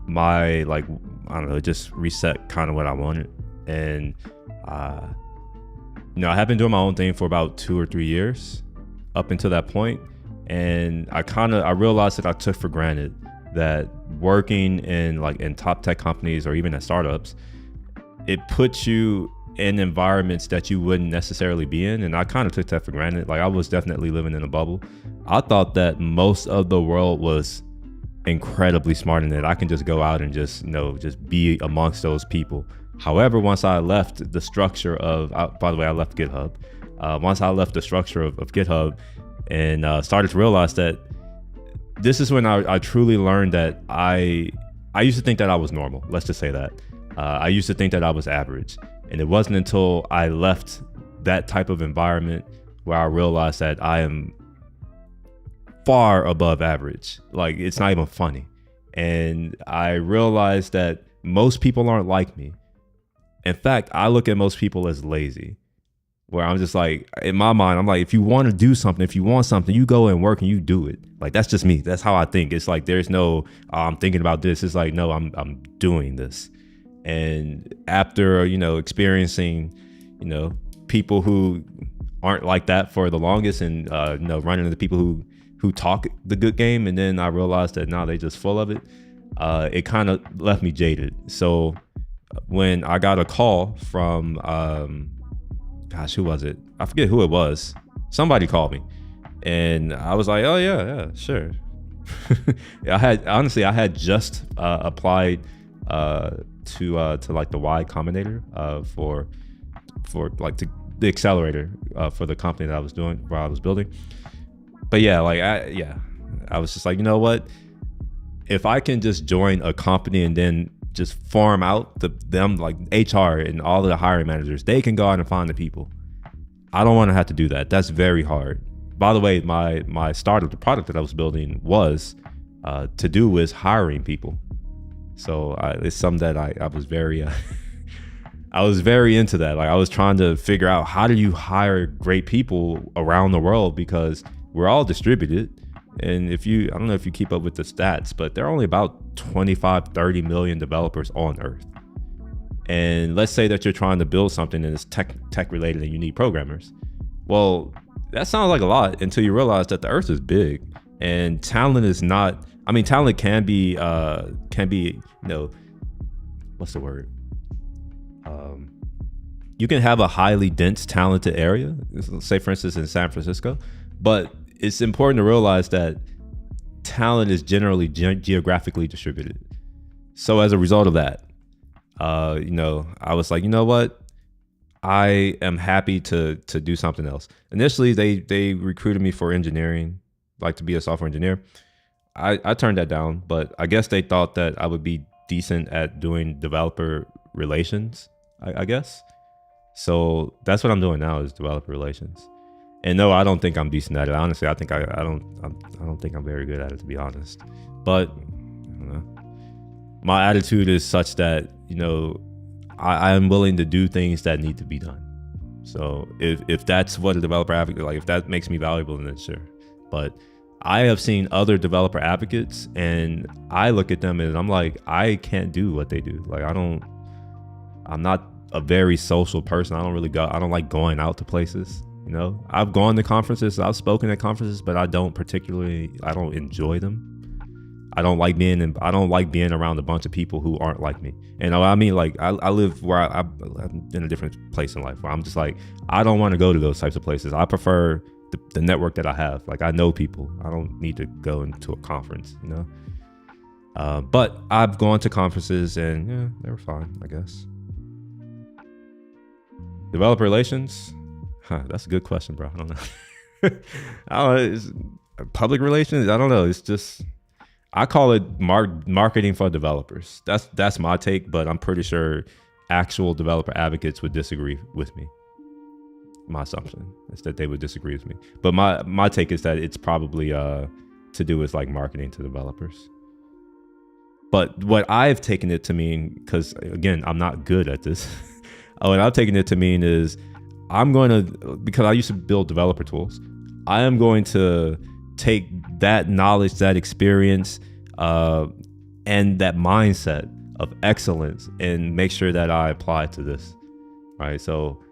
my, like, I don't know, it just reset kind of what I wanted. And I had been doing my own thing for about 2 or 3 years up until that point, and I realized that I took for granted that working in top tech companies or even at startups, it puts you in environments that you wouldn't necessarily be in, and I kind of took that for granted. Like, I was definitely living in a bubble. I thought that most of the world was incredibly smart in it. I can just go out and just, just be amongst those people. However, once I left the structure of, by the way, I left GitHub. Once I left the structure of GitHub and started to realize that this is when I truly learned that I used to think that I was normal. Let's just say that. I used to think that I was average. And it wasn't until I left that type of environment where I realized that I am far above average. Like, it's not even funny. And I realized that most people aren't like me. In fact, I look at most people as lazy, where I'm just like, in my mind, I'm like, if you want to do something, if you want something, you go and work and you do it. Like, that's just me. That's how I think. It's like, there's no, I'm thinking about this. It's like, no, I'm doing this. And after, experiencing, people who aren't like that for the longest and, running into people who talk the good game. And then I realized that now they just full of it. It kind of left me jaded. So when I got a call from, who was it? I forget who it was. Somebody called me and I was like, oh yeah, sure. I had just applied to like the Y Combinator for like the accelerator for the company that I was doing, where I was building. But yeah, I was just like, you know what? If I can just join a company and then just farm out them like HR and all of the hiring managers, they can go out and find the people. I don't want to have to do that. That's very hard. By the way, my startup, the product that I was building was to do with hiring people. So it's something that I was very, I was very into that. Like, I was trying to figure out, how do you hire great people around the world? Because we're all distributed. And I don't know if you keep up with the stats, but there are only about 25, 30 million developers on Earth. And let's say that you're trying to build something and it's tech related and you need programmers. Well, that sounds like a lot until you realize that the Earth is big and talent is not. I mean, talent can be, what's the word? You can have a highly dense, talented area, say for instance in San Francisco, but it's important to realize that talent is generally geographically distributed. So as a result of that, I was like, you know what? I am happy to do something else. Initially, they recruited me for engineering, like to be a software engineer. I turned that down, but I guess they thought that I would be decent at doing developer relations, I guess. So that's what I'm doing now, is developer relations. And no, I don't think I'm decent at it. Honestly, I think I don't think I'm very good at it, to be honest. But my attitude is such that, I am willing to do things that need to be done. So if that's what a developer advocate, like if that makes me valuable, then sure. But I have seen other developer advocates and I look at them and I'm like, I can't do what they do. Like, I'm not a very social person. I don't like going out to places. I've gone to conferences, I've spoken at conferences, but I don't enjoy them. I don't like being around a bunch of people who aren't like me. And I mean, like, I live where I'm in a different place in life where I'm just like, I don't want to go to those types of places. I prefer the network that I have. Like, I know people. I don't need to go into a conference, but I've gone to conferences and yeah, they were fine, I guess. Developer relations? That's a good question, bro. I don't know. Public relations? I don't know. It's just, I call it marketing for developers. That's my take, but I'm pretty sure actual developer advocates would disagree with me. My assumption is that they would disagree with me. But my take is that it's probably to do with like marketing to developers. But what I've taken it to mean, because again, I'm not good at this. What I've taken it to mean is because I used to build developer tools, I am going to take that knowledge, that experience, and that mindset of excellence and make sure that I apply it to this, right? So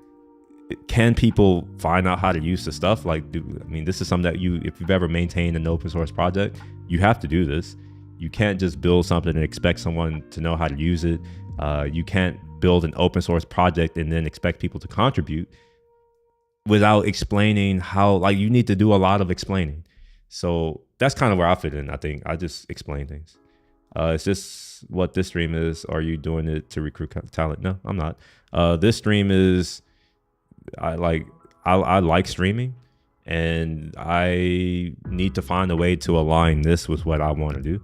can people find out how to use the stuff? This is something that if you've ever maintained an open source project, you have to do this. You can't just build something and expect someone to know how to use it. You can't build an open source project and then expect people to contribute without explaining how. Like, you need to do a lot of explaining. So that's kind of where I fit in. I think I just explain things. It's just what this stream is. Are you doing it to recruit talent? No, I'm not. This stream is, I like streaming, and I need to find a way to align this with what I want to do.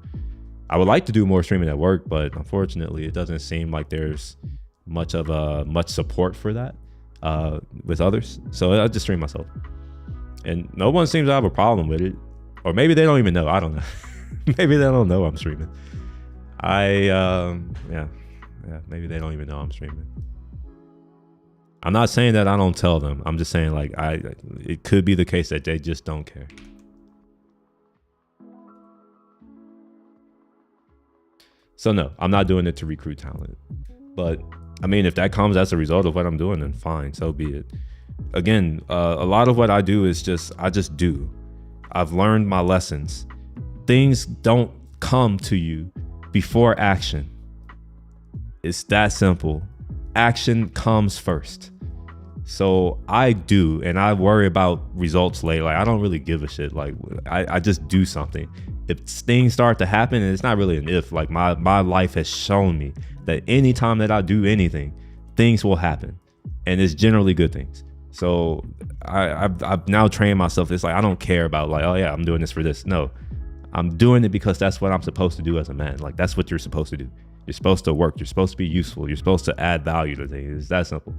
I would like to do more streaming at work, but unfortunately, it doesn't seem like there's much support for that with others. So I just stream myself, and no one seems to have a problem with it, or maybe they don't even know. I don't know. Maybe they don't know I'm streaming. Maybe they don't even know I'm streaming. I'm not saying that I don't tell them. I'm just saying like it could be the case that they just don't care. So no, I'm not doing it to recruit talent. But I mean, if that comes as a result of what I'm doing, then fine, so be it. Again, a lot of what I do is I just do. I've learned my lessons. Things don't come to you before action. It's that simple. Action comes first. So I do, and I worry about results later. Like I don't really give a shit. Like I just do something. If things start to happen, and it's not really an if, like my life has shown me that anytime that I do anything, things will happen, and it's generally good things. So I've now trained myself. It's like I don't care about like, oh yeah, I'm doing this for this. No, I'm doing it because that's what I'm supposed to do as a man. Like that's what you're supposed to do. You're supposed to work. You're supposed to be useful. You're supposed to add value to things. It's that simple.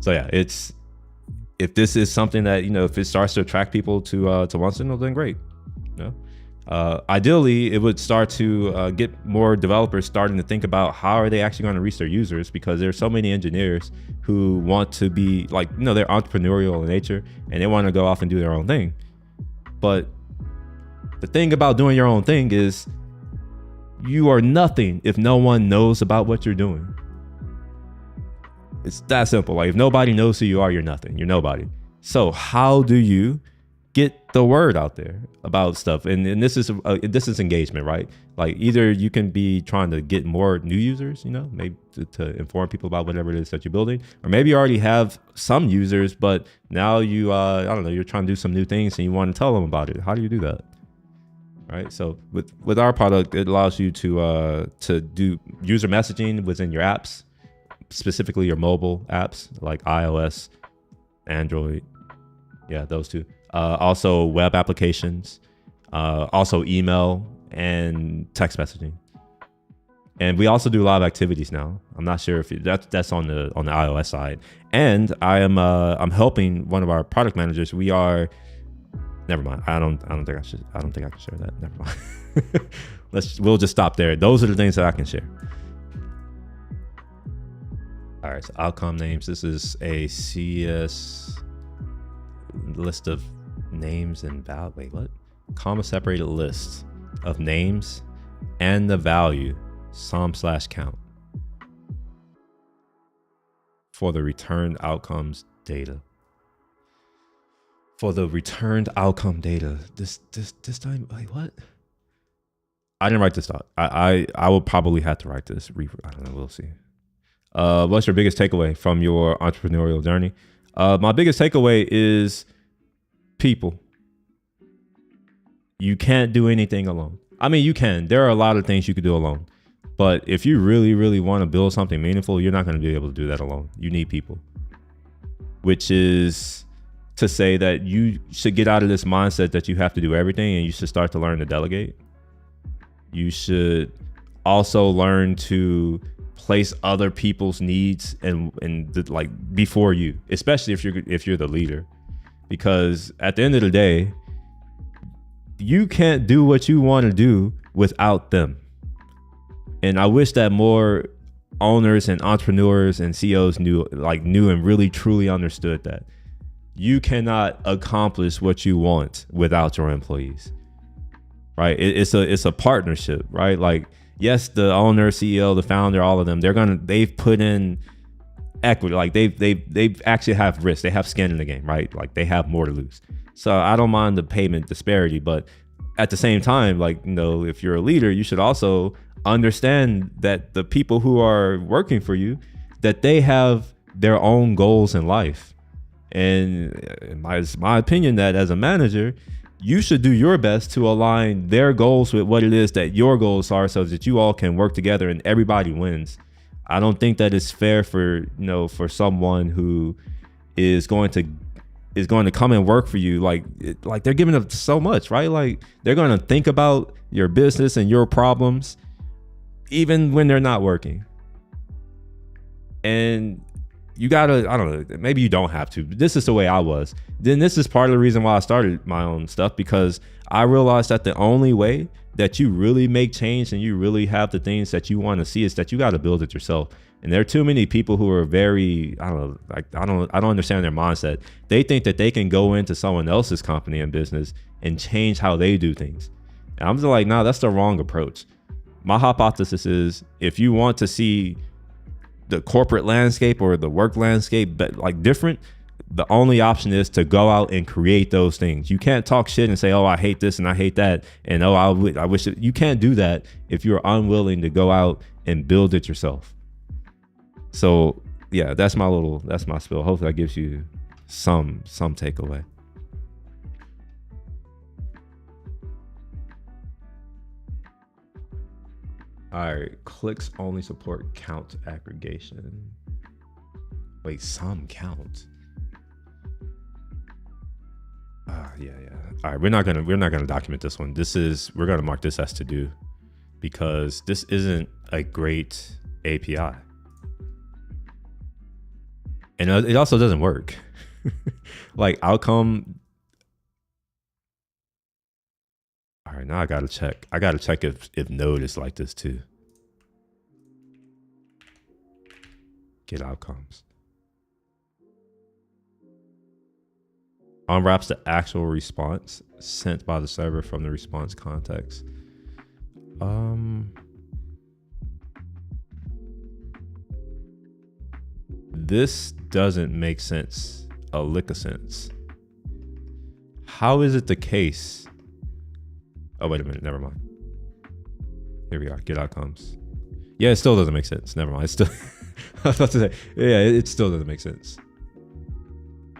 So yeah, if this is something that, you know, if it starts to attract people to Munson, then great. You know, ideally it would start to get more developers starting to think about how are they actually going to reach their users, because there's so many engineers who want to be like, you know, they're entrepreneurial in nature and they want to go off and do their own thing. But the thing about doing your own thing is you are nothing if no one knows about what you're doing. It's that simple. Like if nobody knows who you are, you're nothing. You're nobody. So how do you get the word out there about stuff? And this is engagement, right? Like either you can be trying to get more new users, you know, maybe to inform people about whatever it is that you're building, or maybe you already have some users, but now you, I don't know, you're trying to do some new things and you want to tell them about it. How do you do that? Right. So with our product, it allows you to do user messaging within your apps, specifically your mobile apps like iOS, Android. Yeah, those two. Also web applications, also email and text messaging. And we also do live activities now. I'm not sure if that's on the iOS side. And I'm helping one of our product managers. We are, never mind. I don't think I can share that. Never mind. We'll just stop there. Those are the things that I can share. All right, so outcome names. This is a CS list of names and value. Wait, what? Comma separated list of names and the value sum/count for the returned outcomes data. For the returned outcome data. This time, like what? I didn't write this out. I will probably have to write this. I don't know. We'll see. What's your biggest takeaway from your entrepreneurial journey? My biggest takeaway is people. You can't do anything alone. I mean, you can. There are a lot of things you could do alone. But if you really, really want to build something meaningful, you're not going to be able to do that alone. You need people. Which is to say that you should get out of this mindset that you have to do everything, and you should start to learn to delegate. You should also learn to place other people's needs and like before you, especially if you're the leader, because at the end of the day, you can't do what you want to do without them. And I wish that more owners and entrepreneurs and CEOs knew and really truly understood that you cannot accomplish what you want without your employees. Right? It's a partnership, right? Like, yes, the owner, CEO, the founder, all of them, they've put in equity. Like they've actually have risk. They have skin in the game, right? Like they have more to lose. So I don't mind the payment disparity, but at the same time, like, you know, if you're a leader, you should also understand that the people who are working for you, that they have their own goals in life. And it's my opinion that as a manager, you should do your best to align their goals with what it is that your goals are, so that you all can work together and everybody wins. I don't think that it's fair for, for someone who is going to come and work for you. Like they're giving up so much, right? Like they're going to think about your business and your problems even when they're not working. And you gotta, I don't know, maybe you don't have to, but this is the way I was. Then this is part of the reason why I started my own stuff, because I realized that the only way that you really make change and you really have the things that you want to see is that you got to build it yourself. And there are too many people who are very, I don't understand their mindset. They think that they can go into someone else's company and business and change how they do things. And I'm just like, nah, that's the wrong approach. My hypothesis is, if you want to see the corporate landscape or the work landscape but like different, the only option is to go out and create those things. You can't talk shit and say, oh, I hate this and I hate that, and oh, I wish it. You can't do that if you're unwilling to go out and build it yourself. So yeah, that's my spill. Hopefully that gives you some takeaway. All right, clicks only support count aggregation. Wait, some count. Yeah. All right, we're not gonna document this one. We're gonna mark this as to do, because this isn't a great API, and it also doesn't work. Like outcome. All right, now I gotta check. if Node is like this too. Get outcomes. Unwraps the actual response sent by the server from the response context. This doesn't make sense. A lick of sense. How is it the case? Oh, wait a minute. Never mind. Here we are. Get outcomes. Yeah, it still doesn't make sense. Never mind. It's still. I was about to say, yeah, it still doesn't make sense.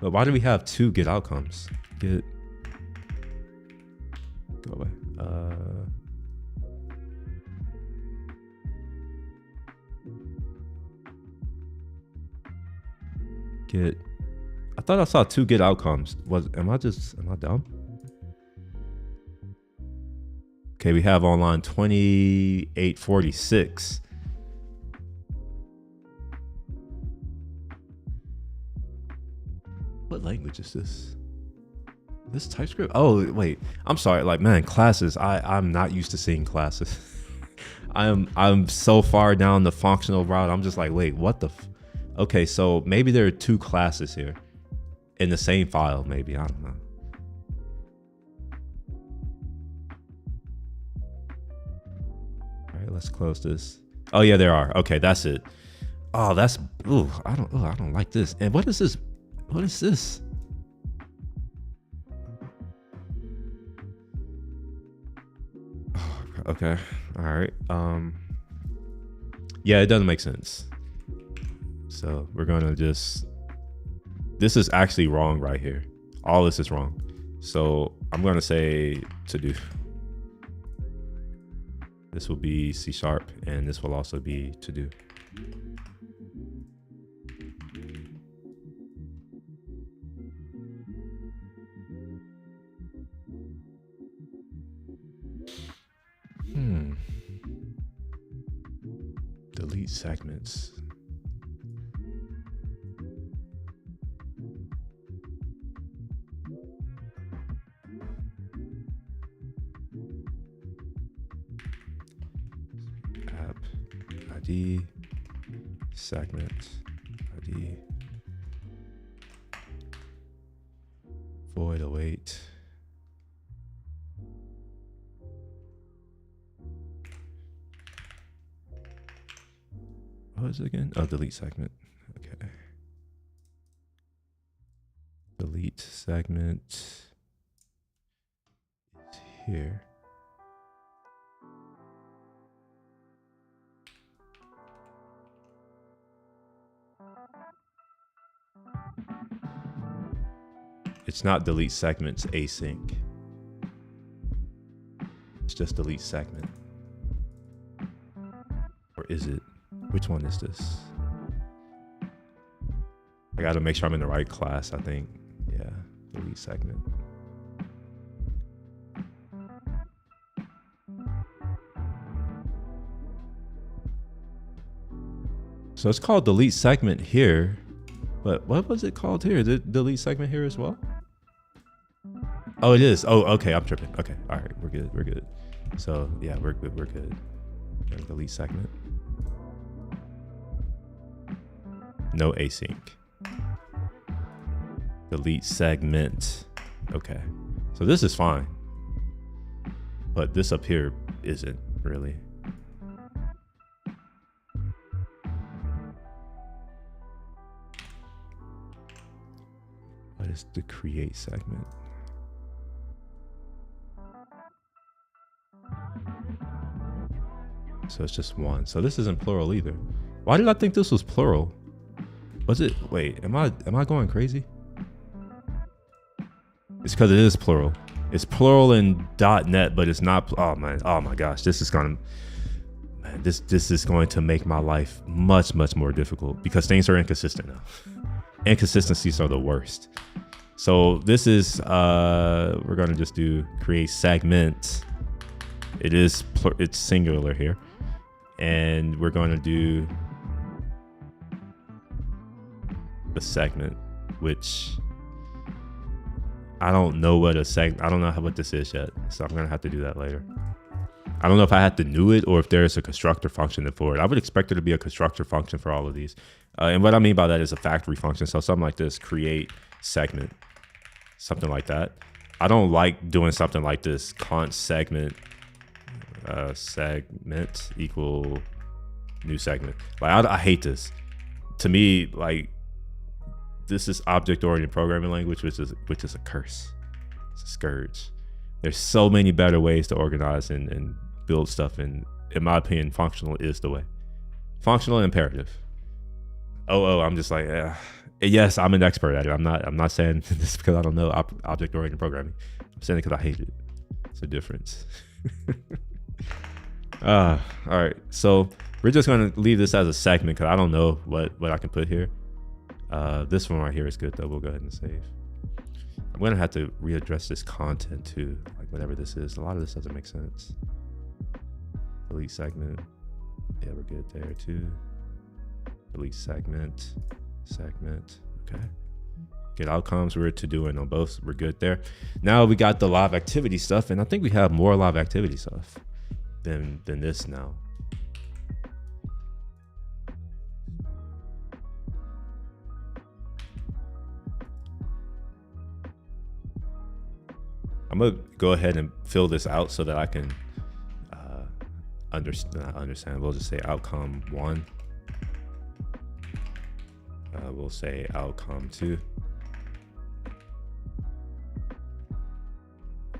But why do we have two get outcomes? Go away. I thought I saw two get outcomes. Am I dumb? Okay, we have on line 2846. What language is this? This TypeScript? Oh, wait. I'm sorry. Like, man, classes. I'm not used to seeing classes. I'm so far down the functional route. I'm just like, wait, what the? Okay, so maybe there are two classes here in the same file. Maybe, I don't know. All right, let's close this. Oh yeah, there are. Okay, that's it. Oh, that's. I don't like this. And what is this? What is this? Oh, okay. All right. Yeah, it doesn't make sense. So we're gonna this is actually wrong right here. All this is wrong. So I'm gonna say to do. This will be C#, and this will also be to do. Delete segments. App ID, segment ID, void await. What is it again? Oh, delete segment. Okay. Delete segment is here. It's not delete segments async. just delete segment? Or is it? Which one is this? I gotta make sure I'm in the right class, I think. Yeah, delete segment. So it's called delete segment here, but what was it called here? Did delete segment here as well? Oh, it is. Oh, okay, I'm tripping. Okay, all right, we're good, we're good. So yeah, we're good, we're good. Delete segment. No async. Delete segment. Okay, so this is fine, but this up here isn't really. What is the create segment? So it's just one. So this isn't plural either. Why did I think this was plural? Was it? Wait, am I going crazy? It's because it is plural. It's plural in .NET, but it's not. Oh man. Oh my gosh. This is gonna. Man, this is going to make my life much more difficult because things are inconsistent now. Inconsistencies are the worst. So this is. We're gonna just do create segment. It's singular here. And we're going to do the segment, which I don't know what a segment, I don't know what this is yet. So I'm going to have to do that later. I don't know if I have to new it or if there's a constructor function for it. I would expect there to be a constructor function for all of these. And what I mean by that is a factory function. So something like this, create segment, something like that. I don't like doing something like this, const segment. Segment equal new segment. Like I hate this. To me, like this is object-oriented programming language, which is a curse. It's a scourge. There's so many better ways to organize and build stuff, and in my opinion, functional is the way. Functional and imperative. I'm just like, yes, I'm an expert at it. I'm not saying this because I don't know object-oriented programming. I'm saying it because I hate it. It's a difference. All right, so we're just going to leave this as a segment because I don't know what I can put here. This one right here is good though. We'll go ahead and save. I'm going to have to readdress this content too, like whatever this is. A lot of this doesn't make sense. Delete segment. Yeah, we're good there too. Delete segment. Okay. Get outcomes. We're to doing on both. We're good there. Now we got the live activity stuff, and I think we have more live activity stuff than this now. I'm gonna go ahead and fill this out so that I can understand. We'll just say outcome 1. We'll say outcome 2.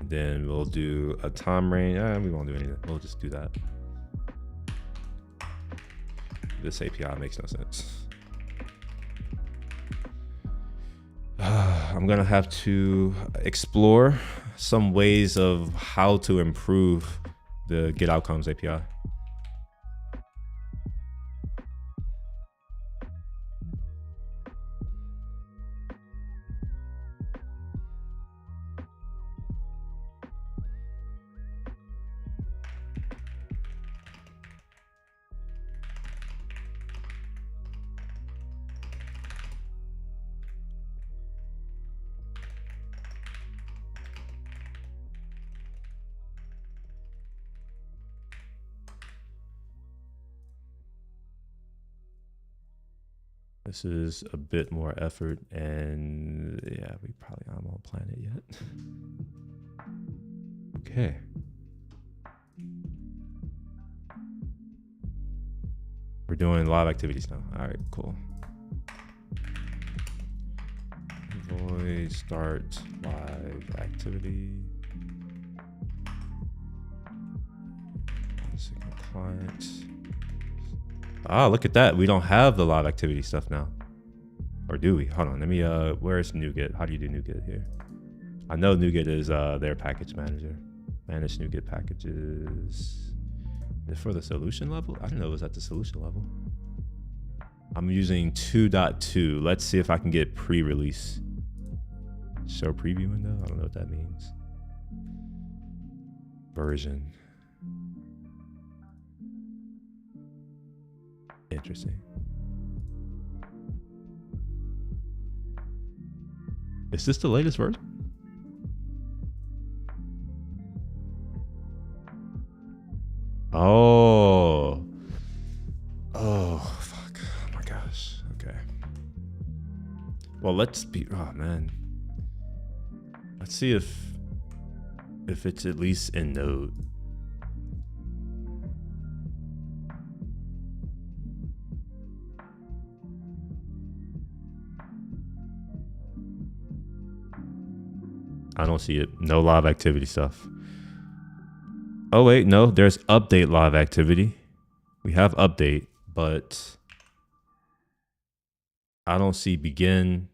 Then we'll do a time range. We won't do anything. We'll just do that. This API makes no sense. I'm gonna have to explore some ways of how to improve the get outcomes API. This is a bit more effort, and yeah, we probably aren't on planet yet. Okay. We're doing live activities now. All right, cool. Void start live activity. Signal client. Ah, look at that. We don't have the live activity stuff now. Or do we? Hold on. Let me, where's NuGet? How do you do NuGet here? I know NuGet is their package manager. Manage NuGet packages. Is it for the solution level? I didn't know it was at the solution level. I'm using 2.2. Let's see if I can get pre-release. Show preview window? I don't know what that means. Version. Interesting. Is this the latest version? Oh. Oh, fuck. Oh my gosh. Okay. Well, let's be, oh man. Let's see if it's at least in Node. I don't see it. No live activity stuff. Oh wait, no, there's update live activity. We have update, but I don't see begin.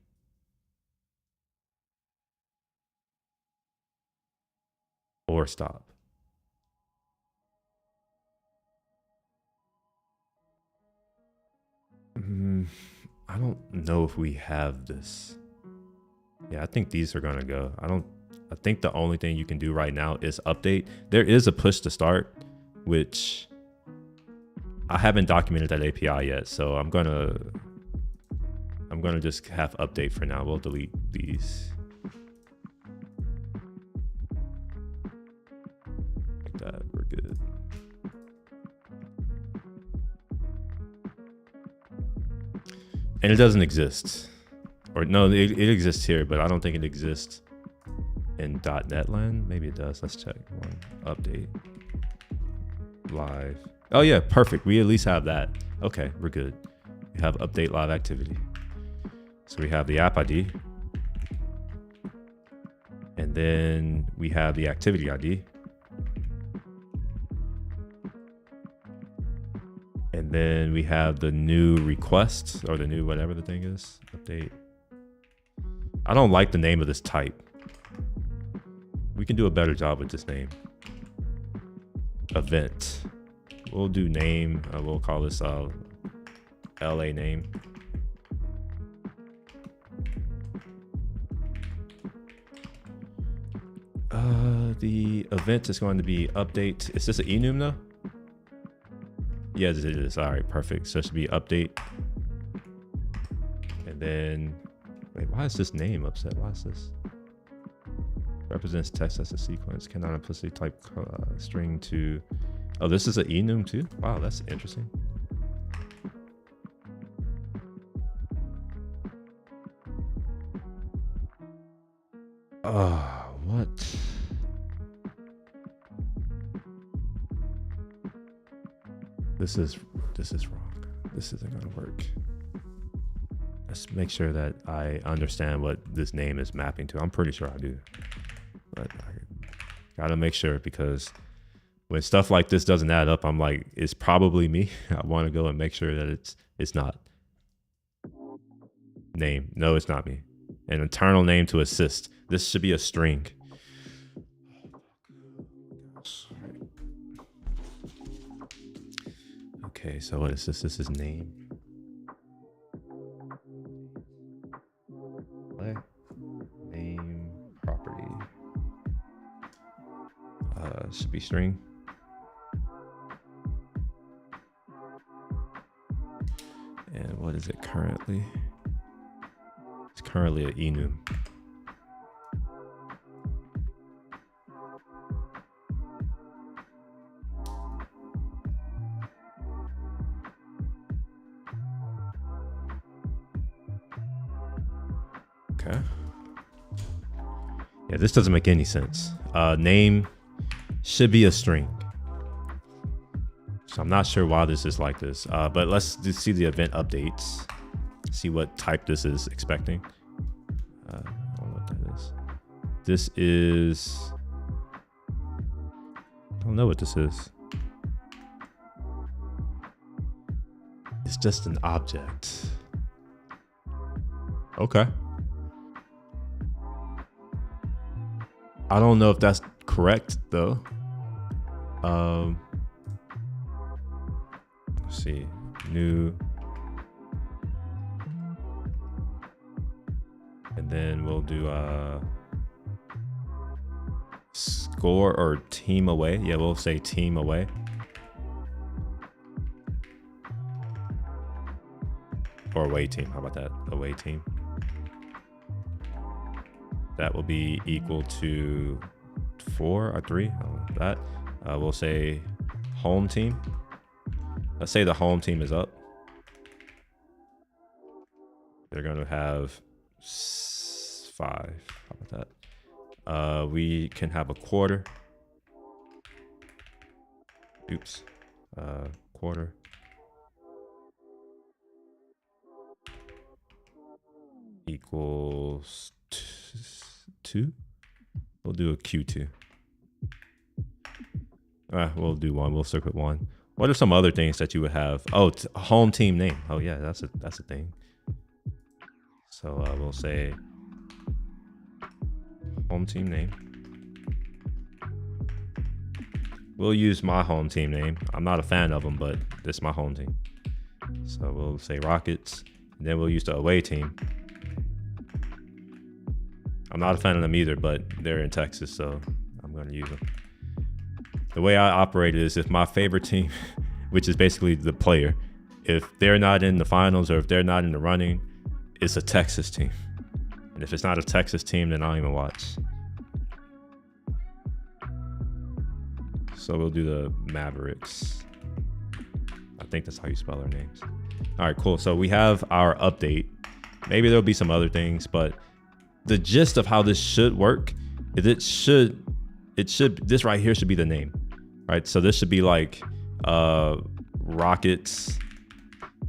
Or stop. I don't know if we have this. Yeah, I think these are gonna go. I think the only thing you can do right now is update. There is a push to start, which I haven't documented that API yet, so I'm gonna just have update for now. We'll delete these. Like that, we're good. And it doesn't exist. Or no, it exists here, but I don't think it exists in .NET land. Maybe it does. Let's check. One update. Live. Oh yeah, perfect. We at least have that. Okay, we're good. We have update live activity. So we have the app ID. And then we have the activity ID. And then we have the new request, or the new whatever the thing is. Update. I don't like the name of this type. We can do a better job with this name. Event. We'll do name. We'll call this LA name. The event is going to be update. Is this an enum though? Yes, it is. All right, perfect. So it should be update. And then, wait, why is this name upset? Why is this? Represents text as a sequence. Cannot implicitly type string to. Oh, this is an enum too? Wow, that's interesting. Oh, what? This is wrong. This isn't gonna work. Let's make sure that I understand what this name is mapping to. I'm pretty sure I do, but I gotta make sure, because when stuff like this doesn't add up, I'm like, it's probably me. I want to go and make sure that it's not. Name. No, it's not me. An internal name to assist. This should be a string. Okay, so what is this? This is name. Name property. Should be string. And what is it currently? It's currently an enum. Okay. Yeah, this doesn't make any sense. Name should be a string. So I'm not sure why this is like this, but let's just see the event updates. See what type this is expecting. I don't know what that is. This is, I don't know what this is. It's just an object. Okay. I don't know if that's correct though. Let's see, new, and then we'll do score or team away. Yeah, we'll say team away. Or away team. How about that? Away team. That will be equal to 4 or 3. That we'll say home team. Let's say the home team is up. They're going to have 5. How about that? We can have a quarter. Oops. Quarter. Equals 2. We'll do a Q2. We'll do 1. We'll circle 1. What are some other things that you would have? Oh, home team name. Oh yeah, that's a thing. So we'll say home team name. We'll use my home team name. I'm not a fan of them, but this is my home team. So we'll say Rockets, and then we'll use the away team. I'm not a fan of them either, but they're in Texas, so I'm going to use them. The way I operate is if my favorite team, which is basically the player, if they're not in the finals or if they're not in the running, it's a Texas team. And if it's not a Texas team, then I don't even watch. So we'll do the Mavericks. I think that's how you spell their names. All right, cool. So we have our update. Maybe there'll be some other things, but the gist of how this should work is this right here should be the name, right? So this should be like Rockets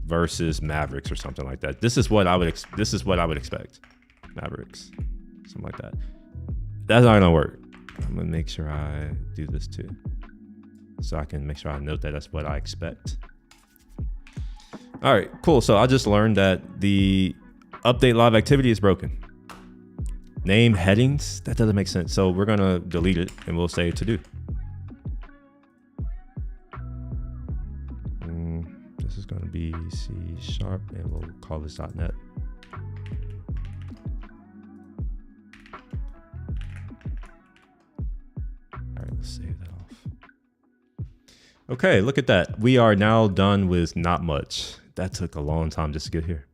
versus Mavericks or something like that. This is what I would expect. Mavericks, something like that. That's not gonna work. I'm gonna make sure I do this too, so I can make sure I note that that's what I expect. All right, cool. So I just learned that the update live activity is broken. Name headings, that doesn't make sense. So we're gonna delete it and we'll say to do. This is gonna be C# and we'll call this .NET. All right, let's save that off. Okay, look at that. We are now done with not much. That took a long time just to get here.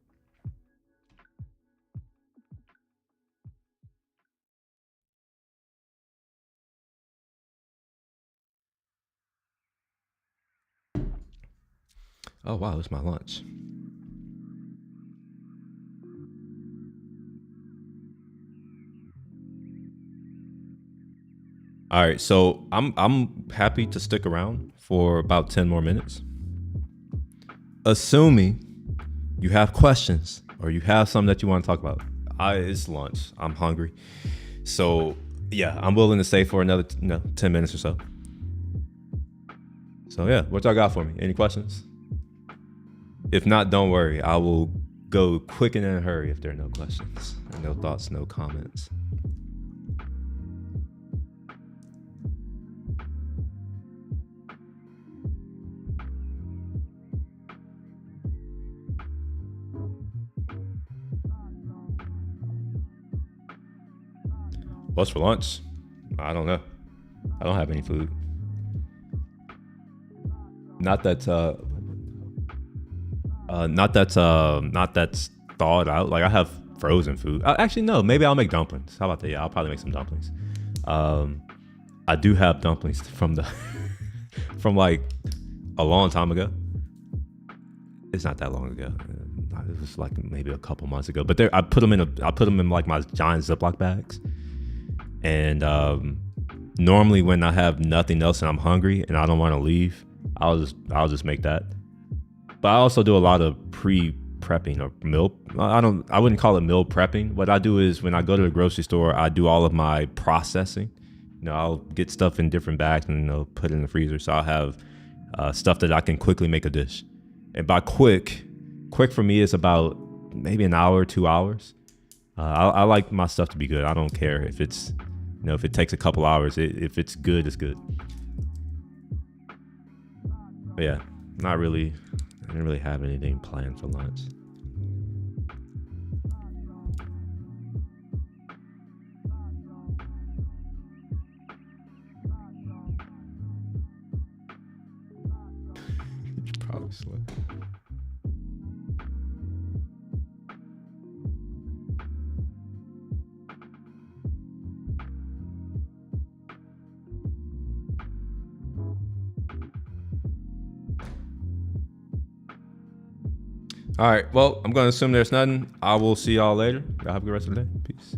Oh, wow, it's my lunch. All right, so I'm happy to stick around for about 10 more minutes. Assuming you have questions or you have something that you want to talk about. It's lunch. I'm hungry. So yeah, I'm willing to stay for another 10 minutes or so. So yeah, what y'all got for me? Any questions? If not, don't worry. I will go quick and in a hurry if there are no questions. No thoughts, no comments. What's for lunch? I don't know. I don't have any food. Not that's thawed out. Like I have frozen food. Actually, no. Maybe I'll make dumplings. How about that? Yeah, I'll probably make some dumplings. I do have dumplings from from like a long time ago. It's not that long ago. It was like maybe a couple months ago. But I put them in like my giant Ziploc bags. And normally when I have nothing else and I'm hungry and I don't want to leave, I'll just make that. But I also do a lot of pre-prepping or meal. I wouldn't call it meal prepping. What I do is when I go to the grocery store, I do all of my processing. I'll get stuff in different bags and put it in the freezer. So I'll have stuff that I can quickly make a dish. And by quick for me is about maybe an hour, 2 hours. I like my stuff to be good. I don't care if it's You know, if it takes a couple hours, if it's good, it's good. But yeah, not really. I didn't really have anything planned for lunch. Probably slow. All right. Well, I'm going to assume there's nothing. I will see y'all later. Y'all have a good rest of the day. Peace.